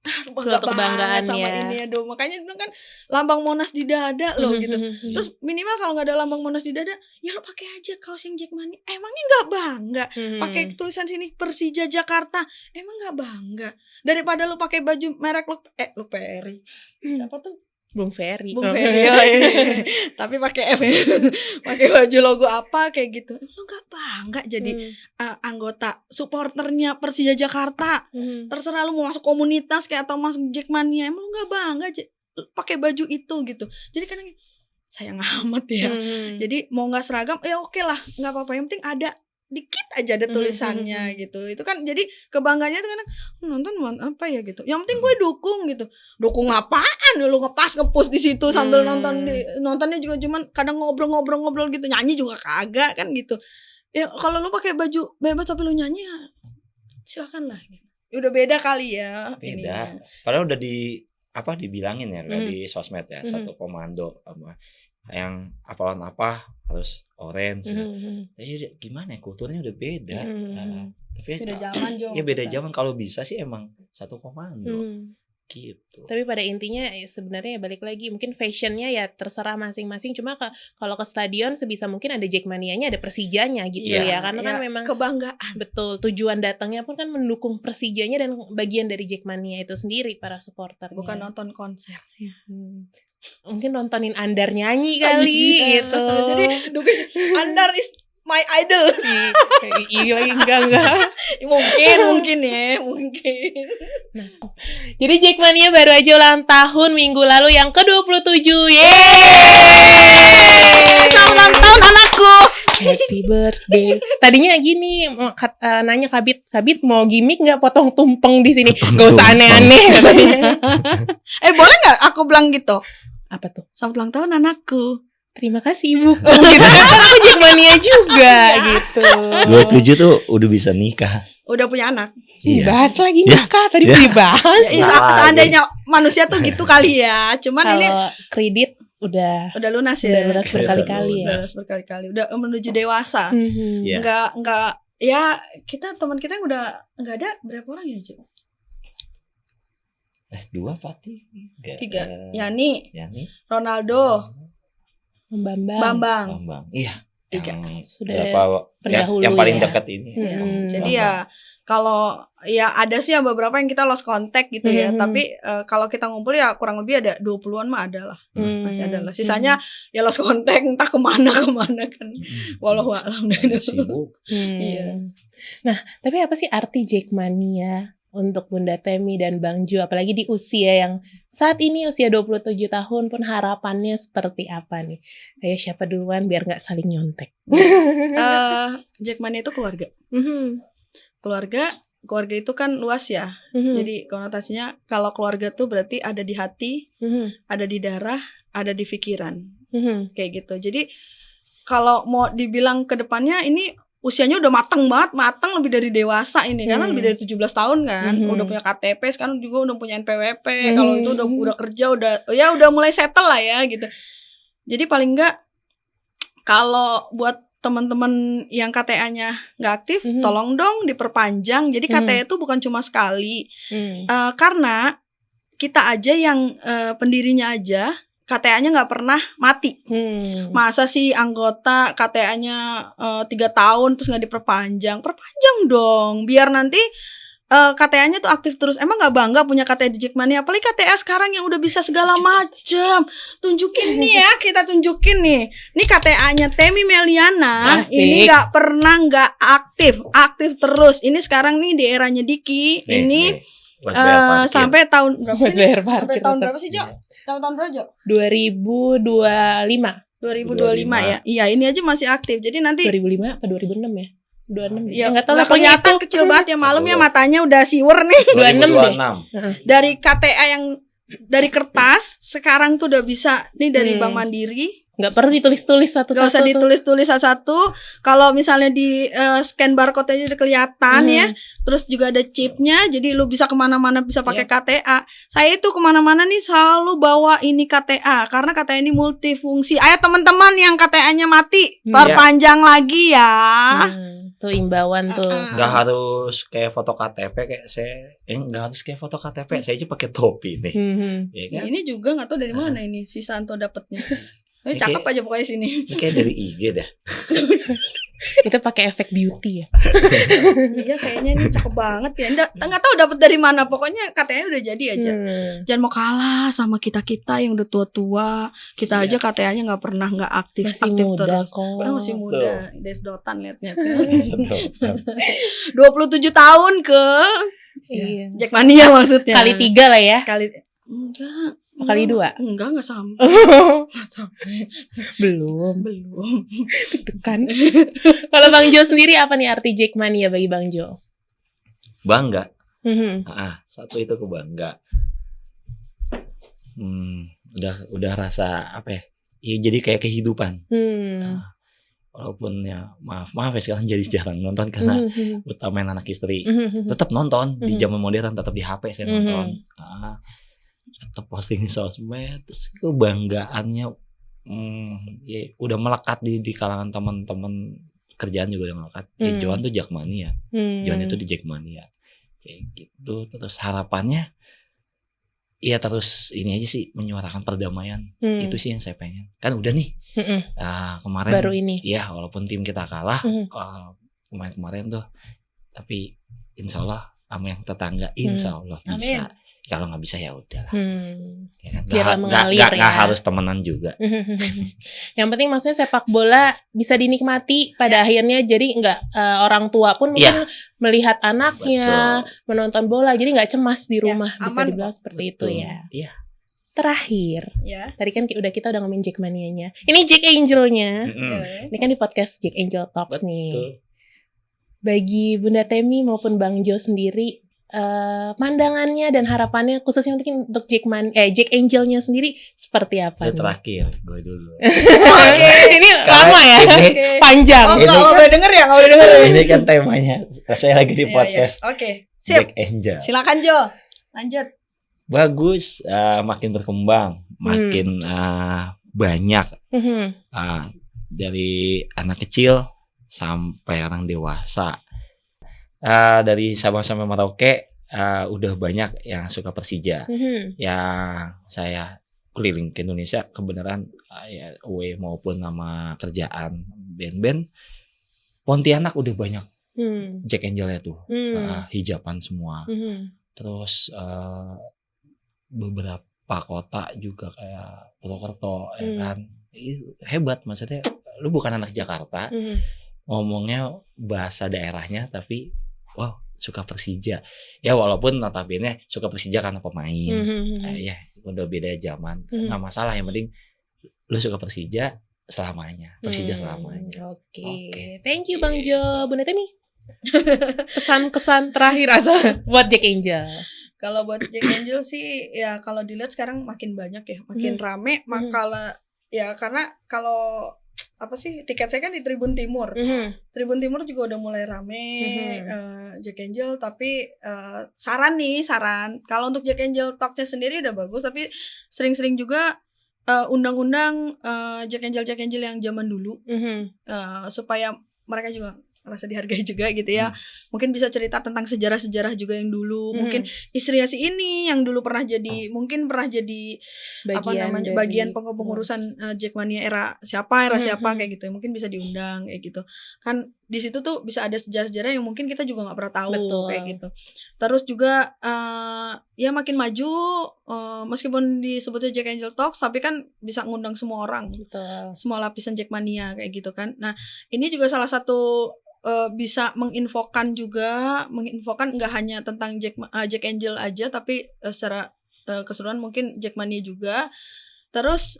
bangga Suatu kebanggaan banget sama ya. ini aduh. Makanya itu kan lambang Monas di dada loh gitu. Terus minimal kalau nggak ada lambang Monas di dada, ya lo pakai aja kaos yang Jackmania. Emangnya nggak bangga? Pakai tulisan sini Persija Jakarta, emang nggak bangga? Daripada lo pakai baju merek lu Peri. Siapa tuh? Bung Ferry. Bung Ferry. Tapi pakai F ya. Pakai baju logo apa kayak gitu. Lu gak bangga jadi anggota supporternya Persija Jakarta. Terserah lu mau masuk komunitas kayak atau masuk Jackmania, emang lu gak bangga pakai baju itu gitu. Jadi kadang sayang amat ya. Jadi mau gak seragam ya oke lah, gak apa-apa, yang penting ada dikit aja ada tulisannya gitu. Itu kan jadi kebanggaannya tuh kan nonton apa ya gitu. Yang penting gue dukung gitu. Dukung apaan? Lu ngepush di situ sambil nontonnya juga cuman kadang ngobrol gitu, nyanyi juga kagak kan gitu. Ya kalau lu pakai baju bebas tapi lu nyanyi ya silakan lah gitu. Udah beda kali ya. Beda. Padahal udah dibilangin ya di sosmed ya, satu komando sama yang apalan apa harus orange. Ya gimana ya, kulturnya udah beda. Tapi beda zaman juga. Ya beda zaman, kalau bisa sih emang satu komando. Gitu. Tapi pada intinya sebenarnya balik lagi mungkin fashionnya ya terserah masing-masing. Cuma kalau ke stadion sebisa mungkin ada Jackmanianya, ada Persijanya gitu ya. Karena kan memang kebanggaan. Betul, tujuan datangnya pun kan mendukung Persijanya dan bagian dari Jackmania itu sendiri para supporternya. Bukan nonton konser. Mungkin nontonin Andar nyanyi kali gitu. Jadi Andar is my idol. Iya enggak. Mungkin ya. Nah, jadi Jackmania baru aja ulang tahun minggu lalu yang ke-27. Yeay! Selamat ulang tahun anakku. Happy birthday. Tadinya gini nanya Kabit mau gimmick nggak potong tumpeng di sini? Gak usah aneh-aneh katanya. Boleh nggak aku bilang gitu? Apa tuh? Selamat ulang tahun anakku. Terima kasih ibu. Gitu kan aku Jackmania juga gitu. 27 tuh udah bisa nikah. Udah punya anak. Bahas lagi nikah tadi dibahas. Seandainya manusia tuh gitu kali ya. Cuman ini kredit udah lunas ya. Udah lunas berkali-kali ya. Udah lunas berkali-kali. Udah menuju dewasa. Enggak ya, teman kita yang udah enggak ada berapa orang ya, Ju? 2 pasti. 3. Yani. Yani. Ronaldo. Bambang. Iya. yang Sudah berapa pendahulu yang paling ya. dekat ini. Iya. Hmm. Jadi ya kalau ya ada sih yang beberapa yang kita lost contact gitu ya. Tapi kalau kita ngumpul ya kurang lebih ada 20-an mah ada lah. Masih ada lah. Sisanya ya lost contact entah kemana kan. Walau alam. Sibuk. Iya. Nah, tapi apa sih arti Jackmania untuk Bunda Temi dan Bang Jo, apalagi di usia yang saat ini usia 27 tahun pun harapannya seperti apa nih? Ayo siapa duluan biar nggak saling nyontek. Jackmania itu keluarga. Mhm. Keluarga itu kan luas ya. Mhm. Jadi konotasinya kalau keluarga tuh berarti ada di hati, Mhm. ada di darah, ada di pikiran. Mhm. Kayak gitu. Jadi kalau mau dibilang ke depannya ini usianya udah matang lebih dari dewasa ini karena lebih dari 17 tahun kan. Udah punya KTP, sekarang juga udah punya NPWP. Kalau itu udah kerja udah mulai settle lah ya gitu. Jadi paling enggak kalau buat teman-teman yang KTA-nya nggak aktif, tolong dong diperpanjang. Jadi KTA itu bukan cuma sekali. Karena kita aja yang pendirinya aja KTA-nya nggak pernah mati. Masa sih anggota KTA-nya 3 tahun terus nggak diperpanjang? Perpanjang dong, biar nanti KTA-nya tuh aktif terus. Emang nggak bangga punya KTA di Jackmania? Apalagi KTA sekarang yang udah bisa segala macem. Tunjukin nih ya, kita tunjukin nih. Ini KTA-nya Temi Meliana. Asik. Ini nggak pernah nggak aktif terus. Ini sekarang nih di eranya Diki. Ini buat bayar parkir. sampai tahun berapa Buat sih? bayar Sampai parkir tahun tetap. berapa sih, Jo? Tahun berapa, Jo? 2025. 2025 ya. Iya, ini aja masih aktif. Jadi nanti 2005 apa 2006 ya? 26 ya nggak tahu nggak lah, pokoknya kelihatan itu. kecil banget ya, malam ya Betul. matanya udah siwer nih. 26 deh. 2026. Dari KTA yang dari kertas sekarang tuh udah bisa nih dari Bank Mandiri. Nggak perlu ditulis-tulis satu-satu. Gak usah tuh. ditulis-tulis satu-satu. Kalau misalnya di scan barcode aja udah kelihatan ya. Terus juga ada chipnya, jadi lu bisa kemana-mana bisa pakai KTA. Saya itu kemana-mana nih selalu bawa ini KTA karena KTA ini multifungsi. Ayo teman-teman yang KTA-nya mati, perpanjang lagi ya. Tuh imbauan tuh. Nggak harus kayak foto KTP kayak saya. Nggak harus kayak foto KTP. Saya aja pakai topi nih. Ya kan? Ini juga nggak tahu dari mana ini si Santo dapetnya. Ini Ini cakep kayak- aja pokoknya sini. Ini kayak dari IG dah. Itu pakai efek beauty ya. Iya kayaknya ini cakep banget ya. Nggak tahu dapat dari mana. Pokoknya KTA udah jadi aja. Jangan mau kalah sama kita yang udah tua-tua. Kita aja KTA-nya nggak pernah nggak aktif. Masih aktif muda terus. kok. Orang masih muda. Desdotan liatnya. 27 tahun ke Iya. Jackmania maksudnya. Kali 3 lah ya. Enggak. Kali 2. Enggak sampai. Nggak sampai. Belum. Belum. Deg-degan. Kalau Bang Jo sendiri apa nih arti Jackmania bagi Bang Jo? Bangga. Satu itu kebangga. Udah rasa apa ya? Ya jadi kayak kehidupan. Walaupun ya maaf ya sekarang jadi jarang nonton karena utamain anak istri. Tetap nonton di zaman modern, tetap di HP saya nonton. Tetap posting di sosmed. Terus kebanggaannya ya udah melekat di kalangan teman-teman kerjaan juga udah melekat. Ya Johan tuh Jackmania. Johan itu di Jackmania. Kayak gitu. Terus harapannya ya terus ini aja sih menyuarakan perdamaian. Itu sih yang saya pengen. Kan udah nih. Kemarin Baru ini. ya walaupun tim kita kalah kemarin tuh, tapi insya Allah sama yang tetangga insya Allah bisa. Kalau nggak bisa ya udahlah. Ya kan? Biarlah mengalir Nggak ya. harus temenan juga. Yang penting maksudnya sepak bola bisa dinikmati pada akhirnya, jadi nggak orang tua pun mungkin melihat anaknya menonton bola jadi nggak cemas di rumah, bisa aman dibilang seperti itu ya. Iya. Terakhir, Ya. tadi kan kita udah ngomongin Jackmania-nya. Ini Jack Angel-nya. Ini kan di podcast Jack Angel Talks nih. Betul. Bagi Bunda Temi maupun Bang Jo sendiri, pandangannya dan harapannya khususnya untuk Jack Angel-nya sendiri seperti apa? Itu nih? terakhir gue dulu. Ini lama ya, Ini, panjang. Oh, nggak boleh denger ya, nggak boleh denger. ini kan temanya. Saya lagi di Iya, podcast iya. Oke, sip. Jack Angel. Silakan Jo, lanjut. Bagus, makin berkembang, makin banyak dari anak kecil sampai orang dewasa. Dari Sabang sampai Merauke udah banyak yang suka Persija. Yang saya keliling ke Indonesia kebenaran ya away maupun nama kerjaan band-band Pontianak udah banyak Jack Angel-nya tuh. Hijaban semua. Terus beberapa kota juga kayak Purwokerto ya kan. Hebat, maksudnya lu bukan anak Jakarta, ngomongnya bahasa daerahnya tapi wow, suka Persija. Ya walaupun notabene suka Persija karena pemain. Ya udah beda zaman. Nggak masalah, yang penting lu suka Persija selamanya. Persija selamanya. Oke. Thank you Bang Jo. Bunda Temi. Kesan-kesan terakhir buat Jack Angel. Kalau buat Jack Angel sih ya kalau dilihat sekarang makin banyak ya, makin rame. Maka ya karena kalau apa sih, tiket saya kan di Tribun Timur. Tribun Timur juga udah mulai rame Jack Angel, tapi saran kalau untuk Jack Angel Talks-nya sendiri udah bagus, tapi sering-sering juga undang-undang Jack Angel yang zaman dulu supaya mereka juga merasa dihargai juga gitu ya. Mungkin bisa cerita tentang sejarah-sejarah juga yang dulu. Mungkin istrinya si ini yang dulu pernah jadi bagian pengurusan Jackmania era siapa kayak gitu. Mungkin bisa diundang kayak gitu. Kan di situ tuh bisa ada sejarah-sejarah yang mungkin kita juga nggak pernah tahu kayak gitu. Terus juga ya makin maju meskipun disebutnya Jack Angel Talks, tapi kan bisa ngundang semua orang. Semua lapisan Jackmania kayak gitu kan. Nah, ini juga salah satu bisa menginfokan nggak hanya tentang Jack Angel aja, tapi secara keseluruhan mungkin Jackmania juga. Terus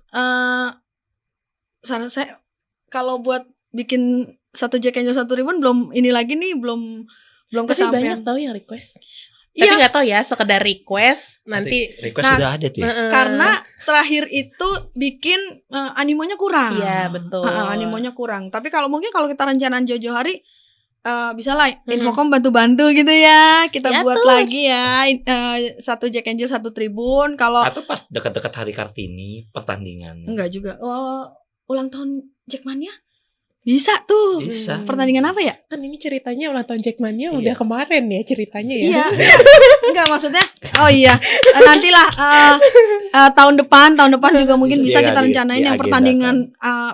saran saya kalau buat bikin satu Jack Angel 1 ribuan belum kesampaian. Tapi banyak tahu yang request. Tapi nggak tahu ya, sekedar request nanti. Request sudah ada tuh ya. Karena terakhir itu bikin animonya kurang. Iya betul. Animonya kurang. Tapi kalau kita rencanaan jauh-jauh hari, bisa lah Infocom bantu-bantu gitu ya. Kita buat tuh lagi ya satu Jack Angel 1 tribun. Kalau atau pas dekat-dekat hari Kartini pertandingan. Enggak juga. Ulang tahun Jackmania. Bisa tuh. Bisa. Pertandingan apa ya? Kan ini ceritanya ulang tahun Jackmania udah kemarin ya ceritanya ya. Iya. Enggak, maksudnya nantilah tahun depan juga mungkin bisa kita rencanain yang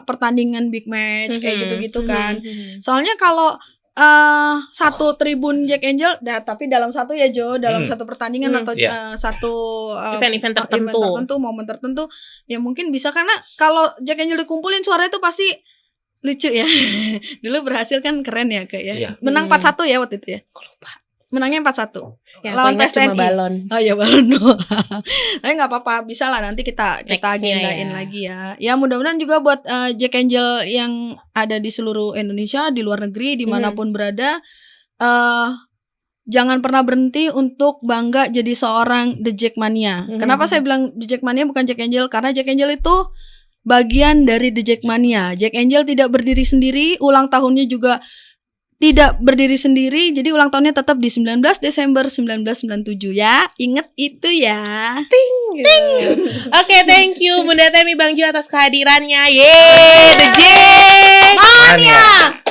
pertandingan big match kayak gitu-gitu kan. Soalnya kalau satu tribun Jack Angel, tapi dalam satu ya Jo, dalam satu pertandingan atau satu event tertentu, momen tertentu, ya mungkin bisa, karena kalau Jack Angel dikumpulin suaranya itu pasti lucu ya. Dulu berhasil kan, keren ya kayak ya. Menang 4-1 ya waktu itu ya. Menangnya 4-1. Lawan PSTNI. Balon. Oh iya, balon doang. Tapi enggak apa-apa, bisa lah nanti kita agendain lagi ya. Ya mudah-mudahan juga buat Jack Angel yang ada di seluruh Indonesia, di luar negeri, dimanapun berada, jangan pernah berhenti untuk bangga jadi seorang The Jackmania. Kenapa saya bilang The Jackmania bukan Jack Angel? Karena Jack Angel itu bagian dari The Jackmania. Jack Angel tidak berdiri sendiri, ulang tahunnya juga tidak berdiri sendiri, jadi ulang tahunnya tetap di 19 Desember 1997 ya. Ingat itu ya. Ting. Oke, thank you Bunda Temi, Bang Jo atas kehadirannya. Yeay, The Jackmania.